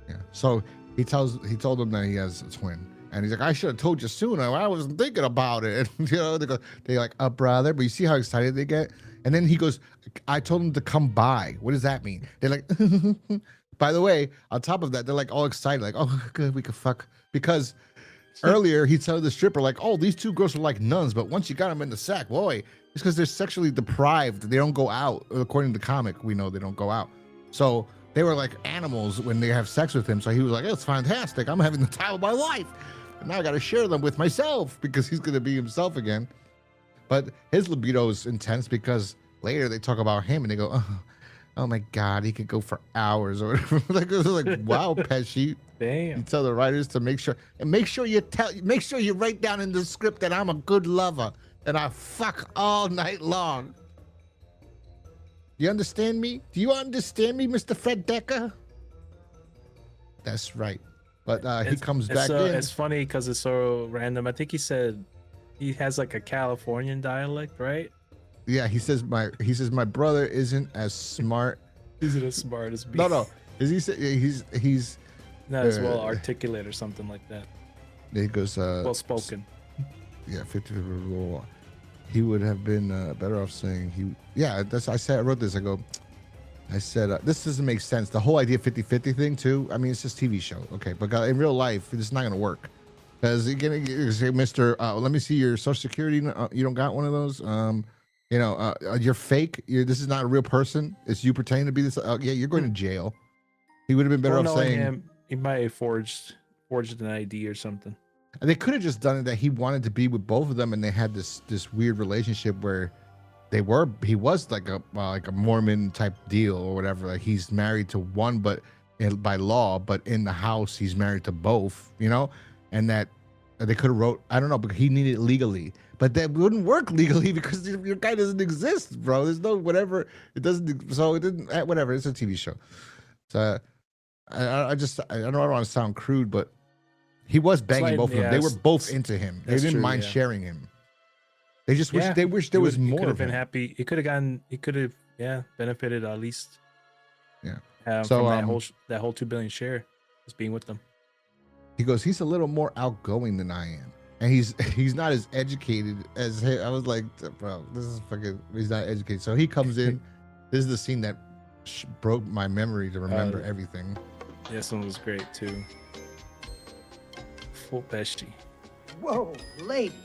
Yeah. So he told them that he has a twin, and he's like, "I should have told you sooner. I wasn't thinking about it." And, they're like, brother." But you see how excited they get, and then he goes, "I told him to come by." What does that mean? They're like. By the way, on top of that, they're like all excited, like, "Oh, good, we could fuck." Because earlier he told the stripper, like, "Oh, these two girls are like nuns, but once you got them in the sack, boy, it's because they're sexually deprived. They don't go out." According to the comic, we know they don't go out. So they were like animals when they have sex with him. So he was like, "It's fantastic. I'm having the time of my life. And now I got to share them with myself because he's going to be himself again." But his libido is intense because later they talk about him and they go, "Oh my God, he could go for hours," or whatever. It was like, wow, Pesci. Damn. You tell the writers to make sure you write down in the script that I'm a good lover and I fuck all night long. You understand me? Do you understand me, Mr. Fred Dekker? That's right. But he comes back in. It's funny because it's so random. I think he said he has like a Californian dialect, right? Yeah, he says my brother isn't as smart. Isn't as smart as me. No. Is he say he's not as well articulate or something like that. He goes Well spoken. yeah, 50 rule. He would have been better off saying he. Yeah, that's I wrote this. I said this doesn't make sense. The whole idea 50-50 thing too. I mean, it's just TV show, okay? But in real life, it's not gonna work. Because you're gonna say, Mister, let me see your social security. You don't got one of those. You're fake. This is not a real person. It's you pretending to be this. Yeah, you're going to jail. He would have been better off saying him, he might have forged an ID or something. And they could have just done it that he wanted to be with both of them, and they had this weird relationship where he was like a Mormon type deal or whatever. Like he's married to one, but by law, but in the house he's married to both. And that they could have wrote, I don't know, but he needed it legally. But that wouldn't work legally because your guy doesn't exist, bro. There's no whatever. It doesn't. So it didn't. Whatever. It's a TV show. So I don't want to sound crude, but he was banging both of them. They were both into him. They didn't mind sharing him. They just wish there was more. He could have been happy. He could have benefited at least. Yeah. From that whole 2 billion share, just being with them. He goes, he's a little more outgoing than I am. And he's not as educated as him. I was like, bro, this is fucking, he's not educated. So he comes in. This is the scene that broke my memory to remember everything. Yeah, this one was great too. Full Pesci. Whoa, ladies.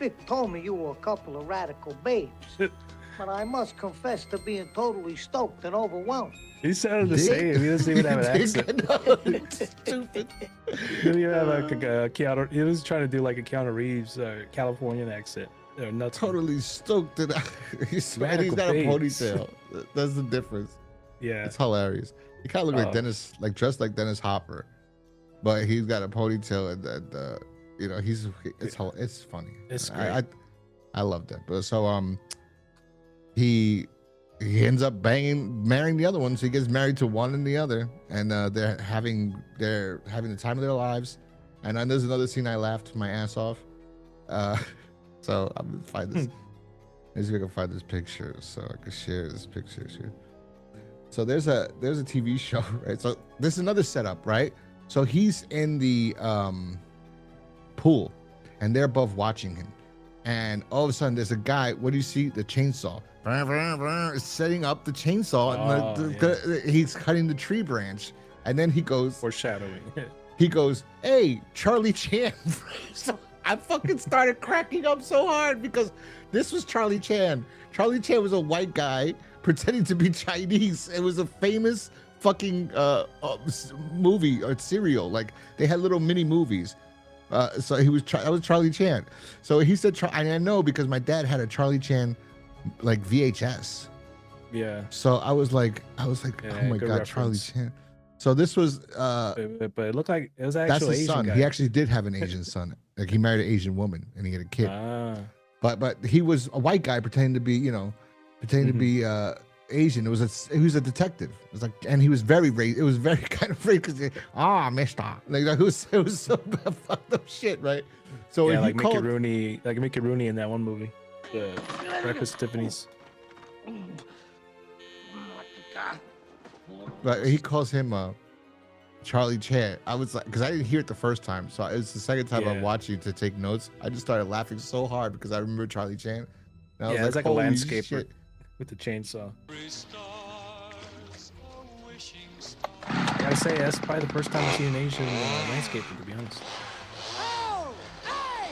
Vic told me you were a couple of radical babes. But I must confess to being totally stoked and overwhelmed. He sounded the same. He doesn't even have an accent. Stupid. He didn't even have like a Keanu. He was trying to do like a Keanu Reeves Californian accent. They're nuts. Totally stoked. He's got a ponytail. That's the difference. Yeah. It's hilarious. He kind of look like Dennis, like dressed like Dennis Hopper, but he's got a ponytail and it's funny. It's great. I love that. But so he ends up marrying the other one. So he gets married to one and the other, and they're having the time of their lives. And then there's another scene I laughed my ass off. So I'm gonna find this. Let's see if I can find this picture so I can share this picture. So there's a TV show, right? So this is another setup, right? So he's in the pool, and they're both watching him. And all of a sudden, there's a guy. What do you see? The chainsaw. Is setting up the chainsaw. And he's cutting the tree branch. And then he goes. Foreshadowing. He goes, "Hey, Charlie Chan." So I fucking started cracking up so hard because this was Charlie Chan. Charlie Chan was a white guy pretending to be Chinese. It was a famous fucking movie or serial. Like they had little mini movies. So that was Charlie Chan. So he said, and I know because my dad had a Charlie Chan like VHS. Yeah. So I was like, oh my God, reference. Charlie Chan. So this was but it looked like it was actually that's his Asian son. guy. He actually did have an Asian son. Like he married an Asian woman and he had a kid. But he was a white guy pretending to be, to be Asian. He was a detective. It was like, and he was very it was very kind of because mister. Like it was so fucked up shit, right? So yeah, like Mickey Rooney in that one movie, the Breakfast at Tiffany's. But he calls him Charlie Chan. I was like, because I didn't hear it the first time, so it was the second time I'm watching to take notes. I just started laughing so hard because I remember Charlie Chan. And I was it's like a landscaper shit. with the chainsaw. I gotta say, that's probably the first time I've seen an Asian landscaper, to be honest. Oh, hey!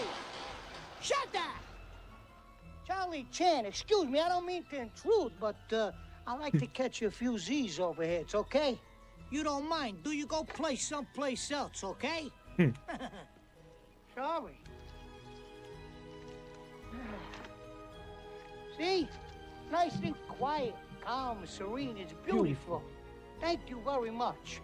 Shut that! Charlie Chan, excuse me, I don't mean to intrude, but I like to catch a few Z's over here. It's okay? You don't mind, do you go play someplace else, okay? Sorry. See? Nice and quiet, calm, serene. It's beautiful. Thank you very much.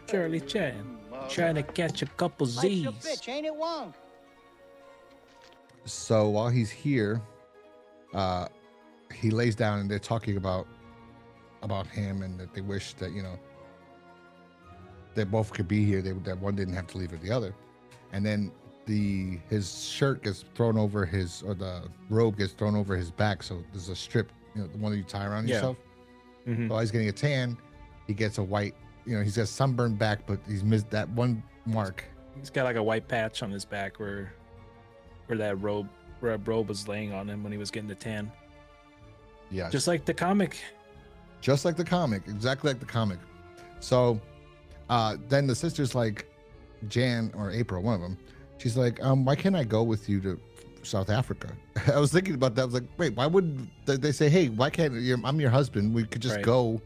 Charlie Chan, trying to catch a couple Z's. Life's a bitch, ain't it, Wong? So while he's here, he lays down and they're talking about him and that they wish that they both could be here. That one didn't have to leave with the other, and then his shirt gets thrown over the robe gets thrown over his back. So there's a strip, the one that you tie around yourself. Mm-hmm. So while he's getting a tan, he gets a white. He's got sunburned back, but he's missed that one mark He's got like a white patch on his back where that robe was laying on him when he was getting the tan. Yeah. Just like the comic. Just like the comic, exactly like the comic. So then the sister's like, Jan or April, one of them, she's like, why can't I go with you to South Africa? I was thinking about that. I was like, wait, why would they say, hey, why can't I'm your husband, we could just go?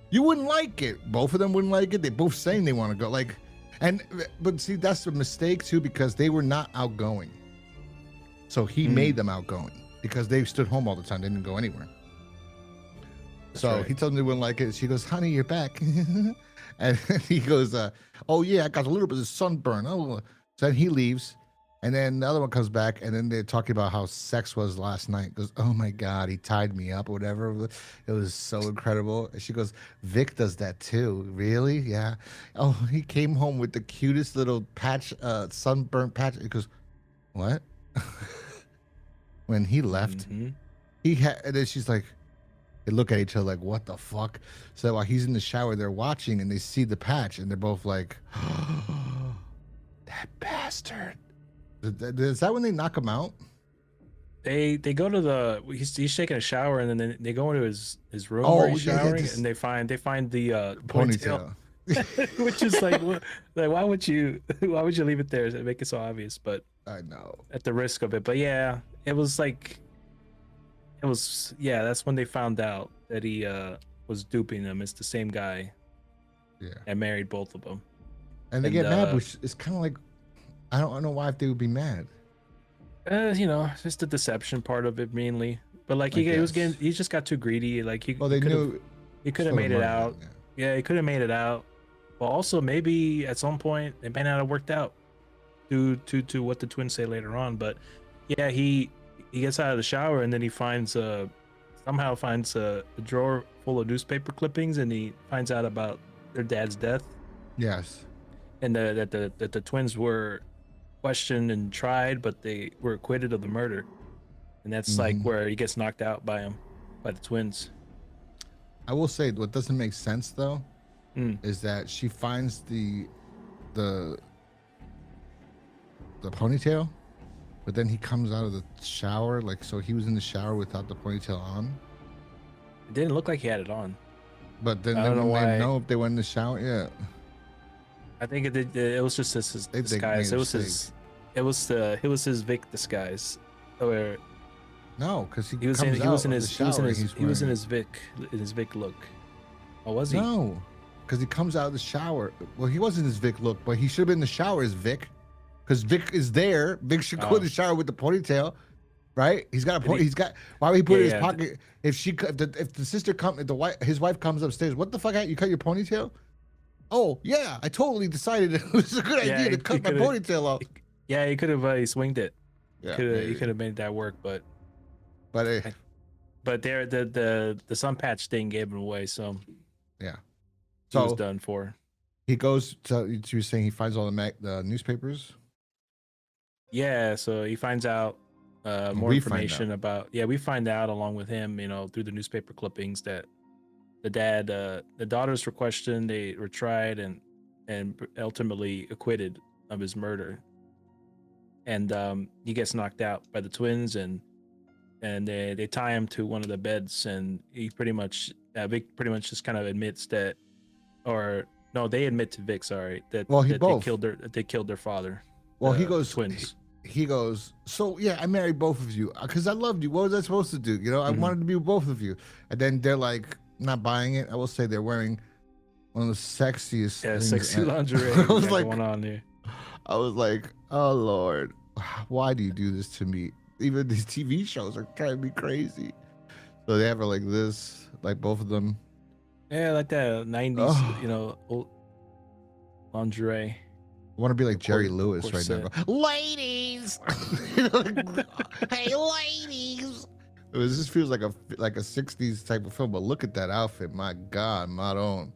You wouldn't like it. Both of them wouldn't like it. They both saying they want to go. But see, that's a mistake too, because they were not outgoing. So he made them outgoing because they stood home all the time. They didn't go anywhere. So he told them they wouldn't like it. She goes, honey, you're back. And he goes, oh yeah, I got a little bit of sunburn. Oh, so then he leaves. And then the other one comes back, and then they're talking about how sex was last night. Goes, oh my God, he tied me up or whatever. It was so incredible. And she goes, Vic does that too. Really? Yeah. Oh, he came home with the cutest little patch, sunburnt patch. He goes, what? When he left, he had, and then she's like, they look at each other like, what the fuck? So while he's in the shower, they're watching and they see the patch and they're both like, oh, that bastard. Is that when they knock him out? They go to he's taking a shower and then they go into his room where he's showering and they find the ponytail. Which is like, why would you leave it there? Make it so obvious? But I know, at the risk of it. But yeah, that's when they found out that he was duping them. It's the same guy. Yeah. And married both of them. And they get mad, which is kind of like, I don't know why they would be mad. Just the deception part of it mainly. But like he just got too greedy. Like he could have made it out. Yeah, he could have made it out. But also maybe at some point it may not have worked out due to what the twins say later on. But yeah, he gets out of the shower and then he somehow finds a drawer full of newspaper clippings and he finds out about their dad's death. Yes. And that the twins were questioned and tried, but they were acquitted of the murder. And that's like where he gets knocked out by the twins. I will say what doesn't make sense though is that she finds the ponytail, but then he comes out of the shower, like, so he was in the shower without the ponytail on. It didn't look like he had it on. But then they wouldn't know if they went in the shower. Yeah. I think it was just his disguise. It was his Vic disguise. Or no, because he was in his Vic look. Oh, was he? No, because he comes out of the shower. Well, he wasn't his Vic look, but he should have been in the shower as Vic, because Vic is there. Vic should go in the shower with the ponytail, right? He's got a pony. Why would he put it in his pocket? If the sister his wife comes upstairs, what the fuck? You cut your ponytail? Oh yeah, I totally decided it was a good idea to cut my ponytail off. Yeah, he could have swinged it. Yeah, he could have made that work, but there the sun patch thing gave him away. So yeah, so he was done for. He goes to. You were saying he finds all the newspapers. Yeah, so he finds out more information about. Yeah, we find out along with him, through the newspaper clippings that the daughters were questioned, they were tried and ultimately acquitted of his murder. And he gets knocked out by the twins and they tie him to one of the beds and he Vic pretty much just kind of admits that, or no, they admit to Vic, that they killed their father. Well, he goes, twins. He goes, so yeah, I married both of you because I loved you. What was I supposed to do? I wanted to be with both of you. And then they're like, not buying it. I will say they're wearing one of the sexiest things. Sexy lingerie. I was like, going on here. I was like, oh Lord, why do you do this to me? Even these TV shows are kind of crazy. So they have her like this, like both of them. Yeah, like that 90s, old lingerie. I want to be like Jerry Lewis right now. Ladies, hey ladies. This just feels like a 60s type of film, but look at that outfit. My God, Maron.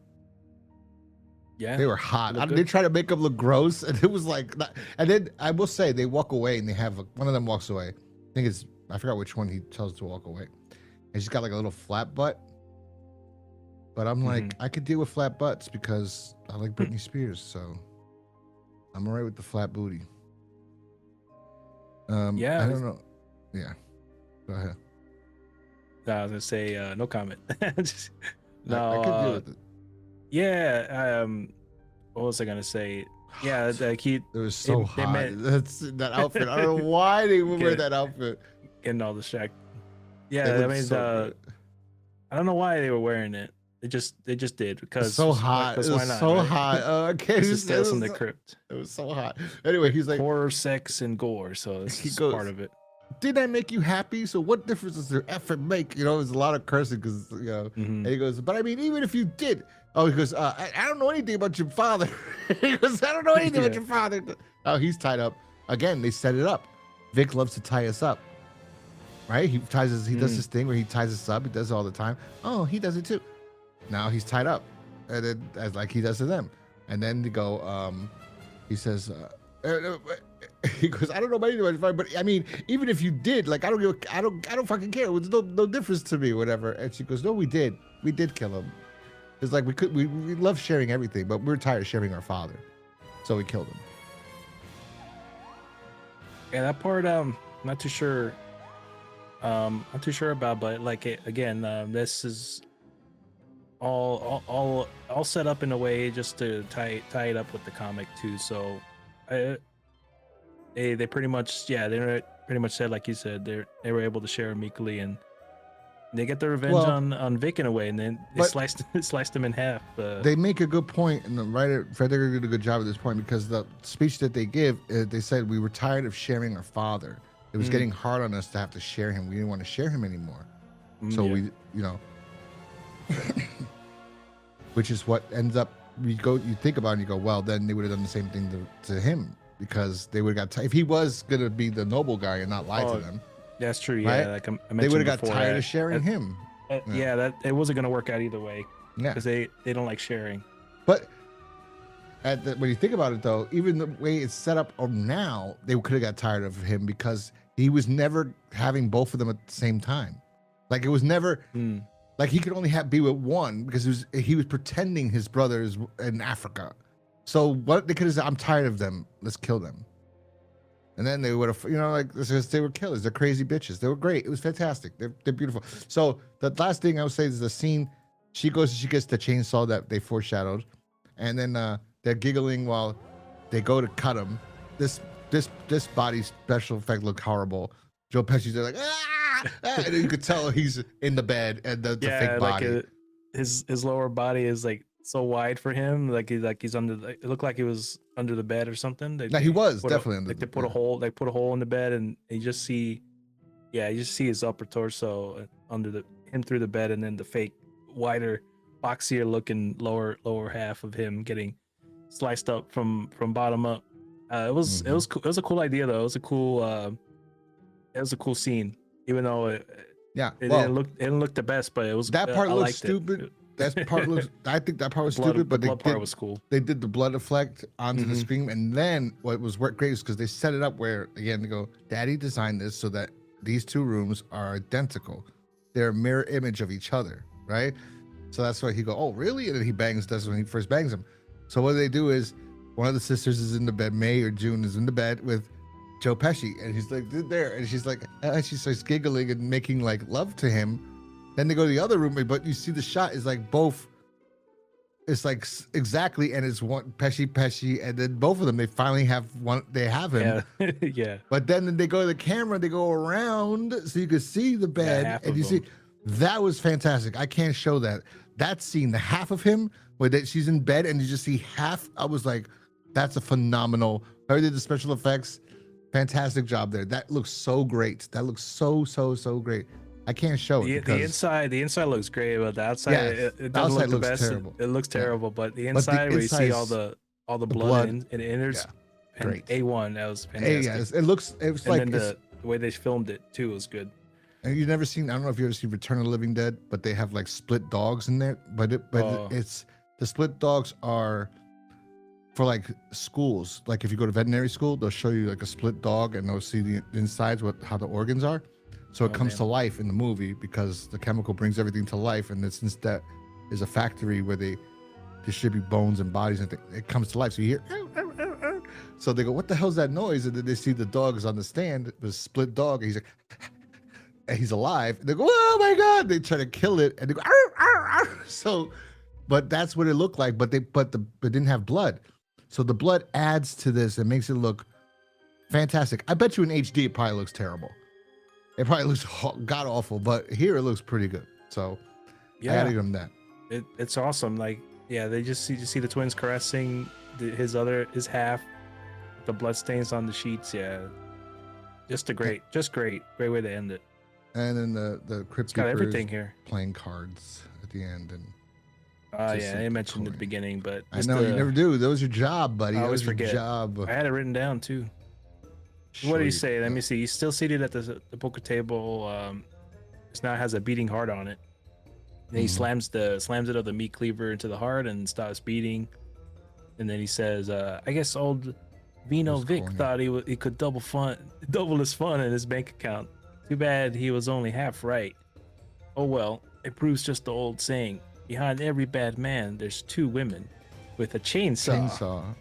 Yeah, they were hot. They try to make them look gross, and it was like. And then I will say they walk away, and they have one of them walks away. I forgot which one he tells to walk away, and she's got like a little flat butt. But I'm like, I could deal with flat butts because I like Britney Spears. So I'm alright with the flat booty. Yeah, I don't know. Yeah, go ahead. I was gonna say no comment. Just- I could deal no, with it. yeah. What was I gonna say? Yeah, like he It was so they hot. meant- That's that outfit. I don't know why they would wear Get- that outfit. getting all distracted. It Yeah, I looked mean, so good. I don't know why they were wearing it. They just did because It's so hot. It Because was why not? so right? hot. I can't This even is say Tales it from was the so- Crypt. It was so hot. Anyway, he's like, Horror, sex, and gore. So this He is goes- part of it. did I make you happy? So what difference does their effort make? You know, there's a lot of cursing because, you know, Mhm. and he goes, but I mean, even if you did, oh, he goes, I don't know anything about your father. He goes, I don't know anything about Yeah. your father. Oh, he's tied up. Again, they set it up. Vic loves to tie us up. Right? He does this thing where he ties us up. He does it all the time. Oh, he does it too. Now he's tied up. And then, as like he does to them. And then they go, he says, he goes, I don't know about anything about your father, but I mean, even if you did, like, I don't fucking care. It was no difference to me, whatever. And she goes, no, we did kill him. It's like we love sharing everything, but we're tired of sharing our father, so we killed him. Yeah, that part, not too sure. Not too sure about, but like again, this is all set up in a way just to tie it up with the comic too. So, they pretty much they pretty much said, like you said, they were able to share him equally, and they get their revenge Well, on Vic in a way, and then they but- sliced him in half. They make a good point, and the writer Frederick did a good job at this point because the speech that they give, they said we were tired of sharing our father. It was getting hard on us to have to share him. We didn't want to share him anymore. So Yeah. we, you know, which is what ends up. You think about it and you go, well, then they would have done the same thing to him because they would have got if he was gonna be the noble guy and not lie to them, That's true. right? Yeah, like I mentioned they would have got before, tired of sharing that- him. Yeah, that it wasn't gonna work out either way Yeah, because they don't like sharing. but when you think about it, though, even the way it's set up now, they could have got tired of him because he was never having both of them at the same time. Like it was never like he could only be with one because he was pretending his brother is in Africa. So what they could have said, I'm tired of them. Let's kill them. And then they would have, you know, like they were killers. They're crazy bitches. They were great. It was fantastic. They're beautiful. So the last thing I would say is the scene. She gets the chainsaw that they foreshadowed, and then they're giggling while they go to cut him. This body special effect looked horrible. Joe Pesci's there like and then you could tell he's in the bed and the fake body. Like his lower body is like so wide for him, like he's under. It looked like he was under the bed or something. No, he was put definitely a, under like the they put a bed. hole. They put a hole in the bed, and you just see his upper torso under him through the bed, and then the fake wider, boxier looking lower half of him getting sliced up from bottom up. It was cool. It was a cool idea though. It was a cool scene, even though it didn't look the best, but it was that part I looks liked stupid. It. That part looks. I think that part was Blood- stupid, but the they blood part did, was cool. they did the blood effect onto the Mhm. screen, and then what was great is because they set it up where again they go, Daddy designed this so that these two rooms are identical. They're a mirror image of each other, right? So that's why he go, oh really? And then he bangs. That's when he first bangs him. So what they do is one of the sisters is in the bed. May or June is in the bed with Joe Pesci, and he's like there, and she's like, she starts giggling and making like love to him. Then they go to the other room, but you see the shot is like both. It's like exactly, and it's one Pesci, and then both of them they finally have one. They have him, Yeah, yeah. but then they go to the camera, they go around so you can see the bed, half and of you see them. that was fantastic. I can't show that scene, the half of him where she's in bed and you just see half. I was like, that's a phenomenal. I did the special effects, fantastic job there. That looks so great. That looks so great. I can't show it The because inside looks great, but the outside Yeah, it the doesn't outside look the looks best. terrible. It looks terrible, but the the inside where you see all inside's- the blood. blood and innards, Yeah, great. A1. That was hey, fantastic. yeah, it was And like then it's- the way they filmed it too was good. and you've never seen. I don't know if you ever seen Return of the Living Dead, but they have like split dogs in there. But Oh. it's the split dogs are for like schools. Like if you go to veterinary school, they'll show you like a split dog and they'll see the insides, how the organs are. So it Oh, comes man. to life in the movie because the chemical brings everything to life. And since that is a factory where they distribute bones and bodies and it comes to life. So you hear, "Ow, ow, ow, ow." So they go, what the hell's that noise? And then they see the dog is on the stand, the split dog. And he's like, and he's alive. And they go, oh my God. They try to kill it. And they go, arr, arr, arr. So, but that's what it looked like. But it didn't have blood. So the blood adds to this and makes it look fantastic. I bet you in HD, it probably looks terrible. It probably looks god awful, but here it looks pretty good. So I gotta give him that. It's awesome. Like, yeah, they just see the twins caressing his half, the blood stains on the sheets. Yeah, great way to end it. And then the Crypt got everything here. Playing cards at the end, and yeah, I mentioned at the beginning, but I know you never do. That was your job, buddy. I always forget. Your job. I had it written down too. What did he say? Let me see. He's still seated at the poker table. This now has a beating heart on it. And he slams it of the meat cleaver into the heart and stops beating. And then he says, "I guess old Vino Vic thought he could double his fun in his bank account. Too bad he was only half right. Oh well, it proves just the old saying: behind every bad man, there's two women with a chainsaw."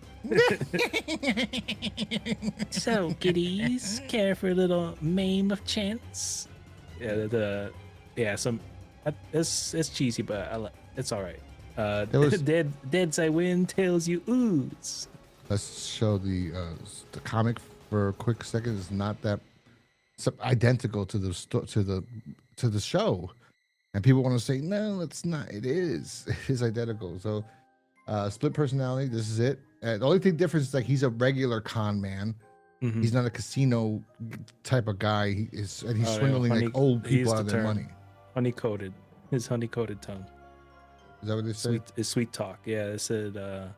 So, kiddies, care for a little maim of chance? Yeah, it's cheesy, but it's all right. Dead I win, tails you ooze. Let's show the comic for a quick second. It's not that identical to the show, and people want to say no, it's not. It is. It is identical. So, split personality. This is it. The only thing difference is like he's a regular con man. Mm-hmm. He's not a casino type of guy. He's swindling like old people out of their money. Honey-coated. His honey-coated tongue. Is that what they say? Sweet talk. Yeah, it said.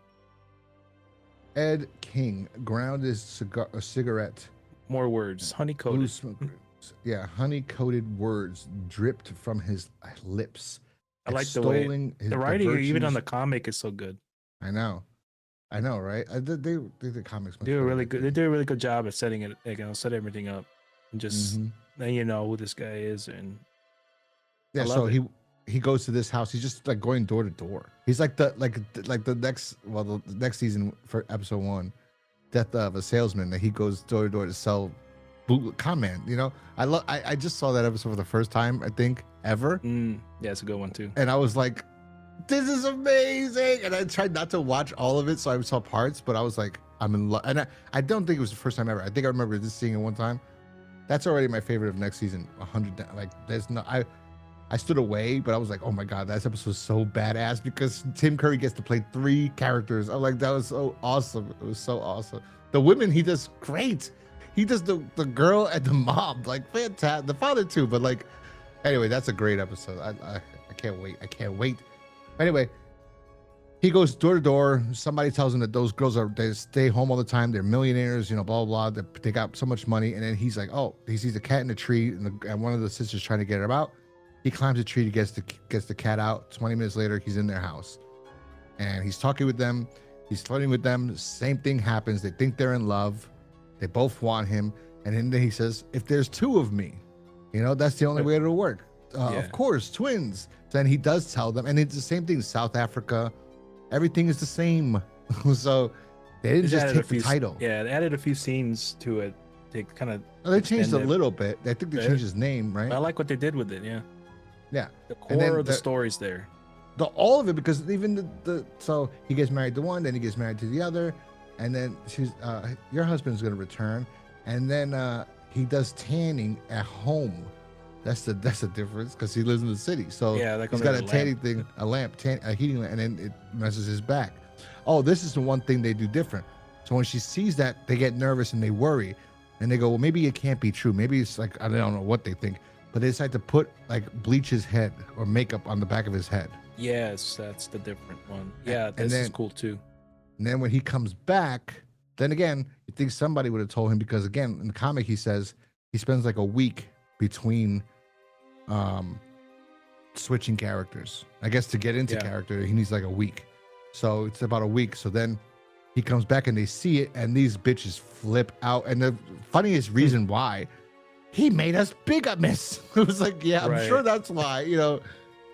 Ed King ground his a cigarette. More words. Honey-coated. Yeah, honey-coated words dripped from his lips. I like the way the writing, even on the comic, is so good. I know, right? The comics. They do a really good. They do a really good job at setting it. Set everything up, and just then you know who this guy is. And yeah, so he goes to this house. He's just like going door to door. He's like the next season for episode 1, Death of a Salesman. That he goes door to door to sell con man. You know, I just saw that episode for the first time I think ever. Yeah, it's a good one too. And I was like, this is amazing. And I tried not to watch all of it, so I saw parts, but I was like, I'm in love. And I don't think it was the first time ever. I think I remember just seeing it one time. That's already my favorite of next season. 100. Like, there's no. I stood away, but I was like, oh my God, that episode was so badass because Tim Curry gets to play 3 characters. I'm like, that was so awesome. It was so awesome. The women, he does great. He does the girl and the mom, like fantastic. The father too, but like, anyway, that's a great episode. I can't wait. I can't wait. Anyway, he goes door to door. Somebody tells him that those girls they stay home all the time. They're millionaires, you know, blah, blah, blah. They got so much money. And then he's like, oh, he sees a cat in a tree and one of the sisters trying to get him out. He climbs a tree, gets the cat out. 20 minutes later, he's in their house. And he's talking with them. He's flirting with them. Same thing happens. They think they're in love. They both want him. And then he says, if there's 2 of me, you know, that's the only way it'll work. Of course, twins. Then he does tell them. And it's the same thing. South Africa. Everything is the same. So they didn't just take the title. Yeah, they added a few scenes to it. They kind of... They changed a little bit. I think they changed his name, right? I like what they did with it, yeah. Yeah. The core of the story's there. All of it, because even so he gets married to one, then he gets married to the other, and then she's your husband's gonna return, and then he does tanning at home. That's the difference, because he lives in the city. So yeah, he's got a tanning thing, a heating lamp, and then it messes his back. Oh, this is the one thing they do different. So when she sees that, they get nervous and they worry, and they go, well, maybe it can't be true. Maybe it's like, I don't know what they think, but they decide to put like bleach his head or makeup on the back of his head. Yes, that's the different one. Yeah, this is cool too. And then when he comes back, then again, you think somebody would have told him, because again, in the comic, he says he spends like a week between switching characters. I guess to get into character, he needs like a week. So it's about a week. So then he comes back and they see it, and these bitches flip out. And the funniest reason why, he made us bigamous. It was like, yeah, I'm sure that's why, you know,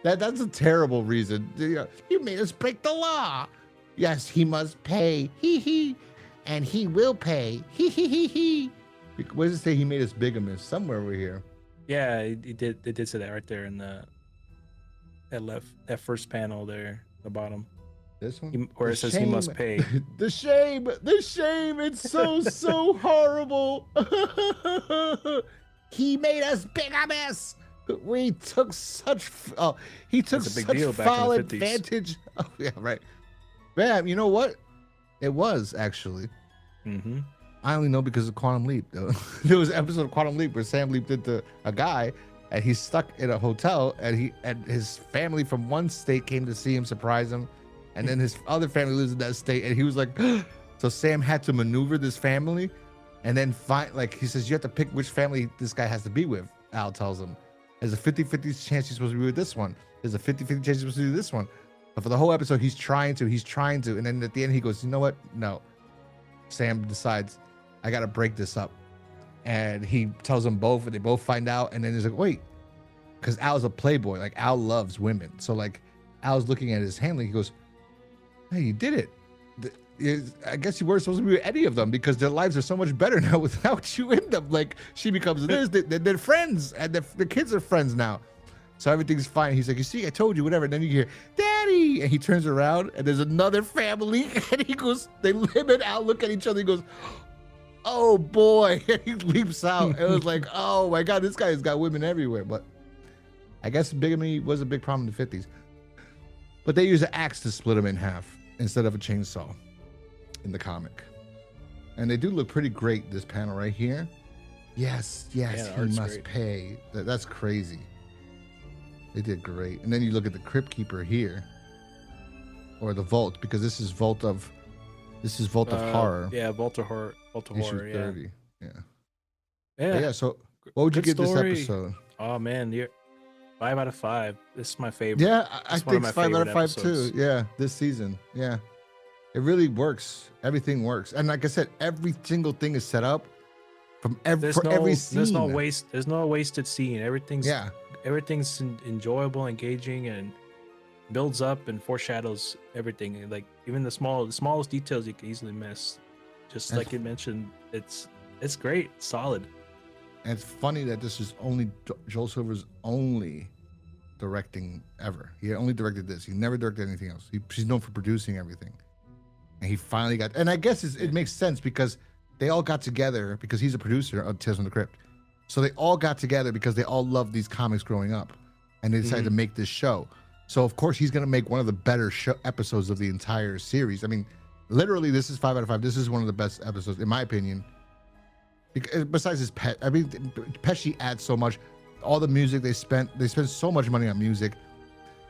that's a terrible reason. You made us break the law. Yes, he must pay. He. and he will pay. He. What does it say? He made us bigamous somewhere over here. Yeah, he did. They did say that right there in that first panel there, the bottom. This one, Where it says he must pay. The shame. It's so horrible. He made us bigamous. We took such. He took That's a big such deal back foul in the 50s. advantage. Oh yeah, right. Man, you know what? It was actually. Mm-hmm. I only know because of Quantum Leap, though. There was an episode of Quantum Leap where Sam leaped into a guy, and he's stuck in a hotel, and his family from one state came to see him, surprise him, and then his other family lives in that state, and he was like, so Sam had to maneuver this family, and then find, like, he says, you have to pick which family this guy has to be with. Al tells him, there's a 50-50 chance you're supposed to be with this one. There's a 50-50 chance you're supposed to do this one. But for the whole episode, he's trying to, and then at the end he goes, you know what? No. Sam decides, I gotta break this up, and he tells them both, and they both find out, and then he's like, wait, because Al's a playboy, like Al loves women, so like Al's looking at his handler, he goes, hey, you did it. I guess you weren't supposed to be with any of them because their lives are so much better now without you in them. Like, she becomes this, they're friends, and the kids are friends now, so everything's fine. He's like, you see, I told you, whatever. And then you hear, Daddy, and he turns around, and there's another family, and he goes, him and Al look at each other, he goes, oh boy. He leaps out. It was like, oh my god, this guy's got women everywhere. But I guess bigamy was a big problem in the 50s, but they use an axe to split him in half instead of a chainsaw in the comic, and they do look pretty great. This panel right here, yes, Yeah, he must great. pay. That's crazy. They did great. And then you look at the Crypt Keeper here, or the Vault, because this is Vault of Horror. Yeah, Vault of Horror. Issue Yeah. 30. Yeah. Yeah. But yeah. So, what would you Good give story. this episode? Oh man, you're 5 out of 5. This is my favorite. Yeah, I It's one of think my 5 out of 5 favorite episodes. too. Yeah, this season. Yeah, it really works. Everything works, and like I said, every single thing is set up from every scene. There's no waste. There's no wasted scene. Everything's enjoyable, engaging, and builds up and foreshadows everything. And like even the smallest details you can easily miss. Just like you mentioned, it's great, it's solid. And it's funny that this is only Joel Silver's only directing ever. He only directed this. He never directed anything else. He's known for producing everything. And he finally got, and I guess it makes sense because they all got together because he's a producer of Tales from the Crypt. So they all got together because they all loved these comics growing up, and they decided to make this show. So of course he's going to make one of the better episodes of the entire series. I mean, literally, this is 5 out of 5. This is one of the best episodes, in my opinion. Besides his pet, I mean, Pesci adds so much. All the music they spent so much money on music.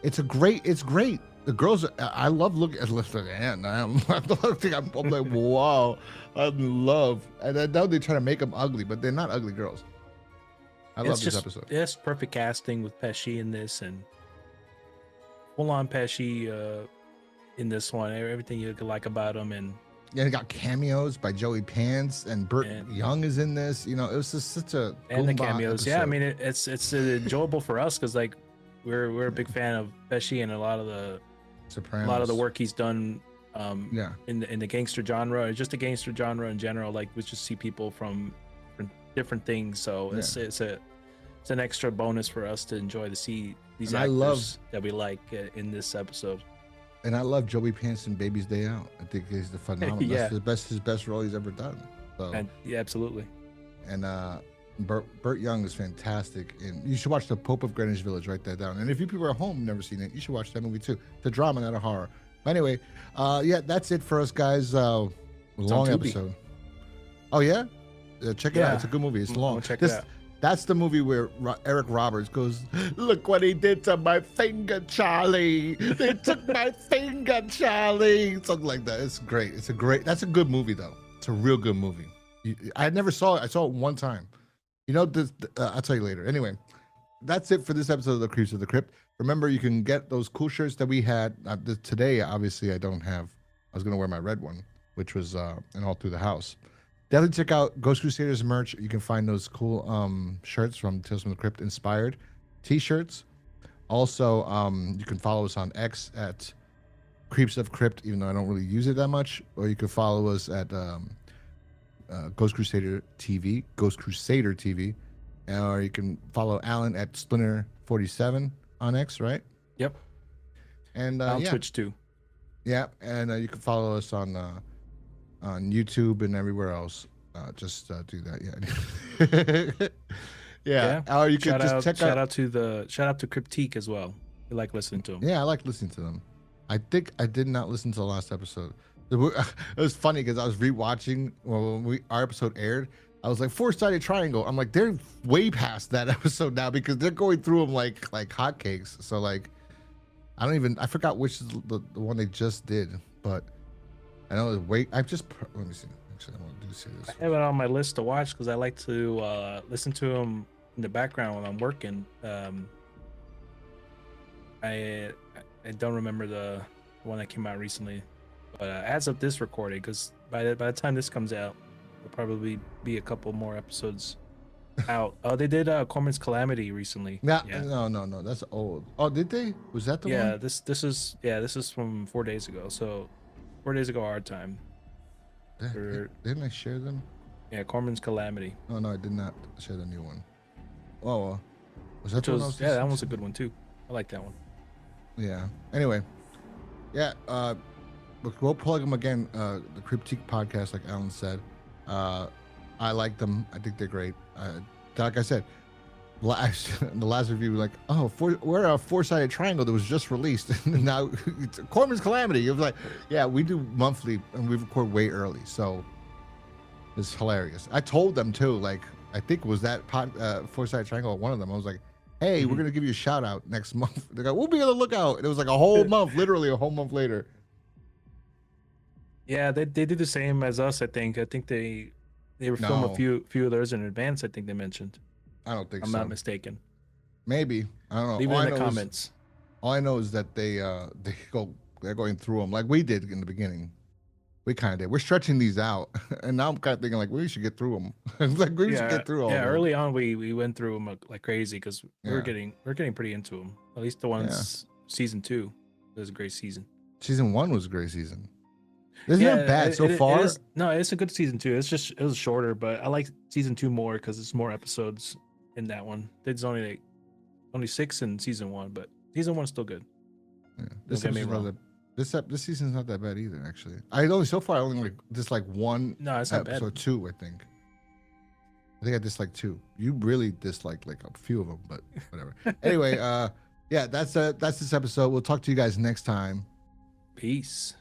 It's great. The girls, I love looking at Anne. I'm like, wow, I'm in love. And I know they try to make them ugly, but they're not ugly girls. I love this episode. Yes, perfect casting with Pesci in this, and full on Pesci in this one. Everything you could like about him, and yeah, they got cameos by Joey Pants, and Burt Young is in this. You know, it was just such a and the cameos. episode. Yeah, I mean it's enjoyable for us because like we're a big fan of Pesci and a lot of the work he's done. In the gangster genre, or just the gangster genre in general. Like we just see people from different things. So it's an extra bonus for us to enjoy to see these actors that we like in this episode. And I love Joey Pants in Baby's Day Out. I think he's the phenomenal. Yeah. That's his best role he's ever done. So. And yeah, absolutely. And Burt Young is fantastic. And you should watch The Pope of Greenwich Village. Write that down. And if you people are at home never seen it, you should watch that movie too. The drama, not a horror. But anyway, yeah, that's it for us, guys. Long episode. Oh yeah, check it out. It's a good movie. It's long. Check it out. That's the movie where Eric Roberts goes, "Look what he did to my finger, Charlie. They took my finger, Charlie." Something like that. It's great. That's a good movie though. It's a real good movie. I never saw it. I saw it one time. You know, I'll tell you later. Anyway, that's it for this episode of the Creeps of the Crypt. Remember, you can get those cool shirts that we had today. Obviously, I don't have. I was gonna wear my red one, which was and all through the house. Definitely check out Ghost Crusaders merch. You can find those cool shirts from Tales from the Crypt inspired t-shirts. Also, you can follow us on X at Creeps of Crypt, even though I don't really use it that much. Or you can follow us at Ghost Crusader TV, or you can follow Alan at Splinter47 on X, right? Yep. And On yeah, Twitch too. yeah, and you can follow us on YouTube and everywhere else. Just do that, yeah. Yeah. Or you can just check shout out. out to Cryptique as well. We like listening to him. Yeah, I like listening to them. I think I did not listen to the last episode. It was funny because I was rewatching when our episode aired. I was like, four-sided triangle. I'm like, they're way past that episode now because they're going through them like hotcakes. So like, I forgot which is the one they just did, but I know it's let me see. Actually, I want to see this. I have it on my list to watch because I like to listen to him in the background when I'm working. I don't remember the one that came out recently, but as of this recording, because by the time this comes out, there'll probably be a couple more episodes out. Oh, they did Corman's Calamity recently. No, Yeah. no, that's old. Oh, did they? Was that the Yeah, one? this is from 4 days ago. So 4 days ago our time. Didn't I share them? Yeah, Corman's Calamity. Oh no, I did not share the new one. Oh, was that the one? I was Yeah, that listening one's to? a good one too. I like that one. Yeah. Anyway, yeah. We'll plug them again. The Cryptique podcast, like Alan said. I like them. I think they're great. Like I said, the last review, like, we're a four-sided triangle that was just released, and now it's Corman's Calamity. It was like, yeah, we do monthly and we record way early, so it's hilarious. I told them too, like, I think it was that four-sided triangle. One of them, I was like, hey, we're gonna give you a shout out next month. They go, we'll be on the lookout. And it was like a whole month, literally a whole month later. Yeah, they do the same as us. I think they were film No. a few of theirs in advance. I think they mentioned. I don't think I'm so. not mistaken. Maybe, I don't know. Leave it All I in the know is- comments. All I know is that they're going through them like we did in the beginning. We kind of did. We're stretching these out, and now I'm kind of thinking like we should get through them. Like we should get through all. Yeah, of them. early on we went through them like crazy because we're Yeah. getting pretty into them. At least the ones season 2 was a great season. Season 1 was a great season. Isn't it bad so far? No, it's a good season 2. It was shorter, but I like season 2 more because it's more episodes in that one. There's only 6 in season 1, but season 1 is still good. Yeah. Don't get me episode's not wrong. this season's not that bad either. Actually, I only like just one. No, it's not bad. episode 2, I think. I dislike 2. You really dislike like a few of them, but whatever. Anyway, yeah, that's this episode. We'll talk to you guys next time. Peace.